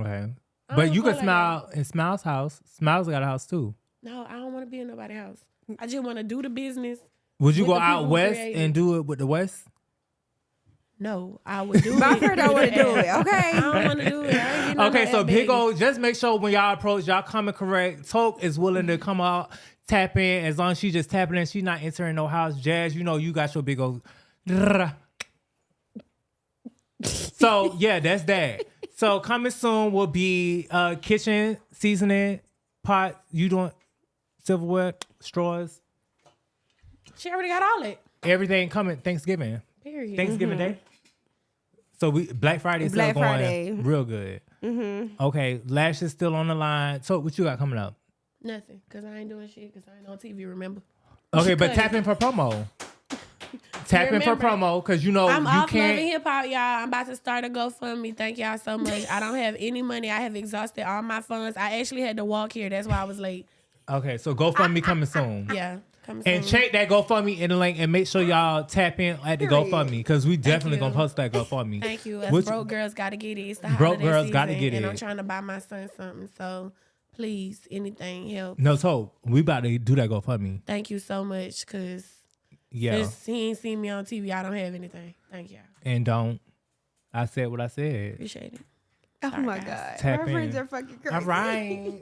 I But don't you play can like smile in Smile's house. Smile's got a house too. No, I don't want to be in nobody's house. I just want to do the business. Would you With go the people out who west create and it. do it with the West? No, I would do My it. friend don't want to do it. Okay. I don't want to do it. I ain't getting none Okay, of so that Big begging. O, just make sure when y'all approach, y'all coming correct. Toke is willing to come out, tap in. As long as she just tapping in, she not entering no house. Jazz, you know you got your Big O. So yeah, that's that. So coming soon will be kitchen seasoning pot. You doing silverware, straws, She already got all that. everything coming Thanksgiving. Period. Thanksgiving Day. So we Black Friday is Black still going Friday. real good. Okay, Lash is still on the line. So what you got coming up? Nothing, because I ain't doing shit, because I ain't on TV, remember? Okay, but Cut tap it. in for promo. Tap in for Remember, promo because you know I'm you off can't. loving hip hop, y'all. I'm about to start a GoFundMe. Thank y'all so much. I don't have any money. I have exhausted all my funds. I actually had to walk here. That's why I was late. Okay, so GoFundMe coming soon. Yeah. Coming And soon. check that GoFundMe in the link and make sure y'all tap in at the Period. GoFundMe because we definitely you. gonna post that GoFundMe. Thank you. Us Which- broke girls got to get it. It's the Broke holiday girls season, gotta get and it. I'm trying to buy my son something. So please, anything help. No, so we about to do that GoFundMe. Thank you so much, because Yeah, he ain't seen me on TV. I don't have anything. Thank y'all. and don't. I said what I said. Appreciate it. Oh Sorry, my guys. God. Tap Our friends in. are fucking crazy. All right.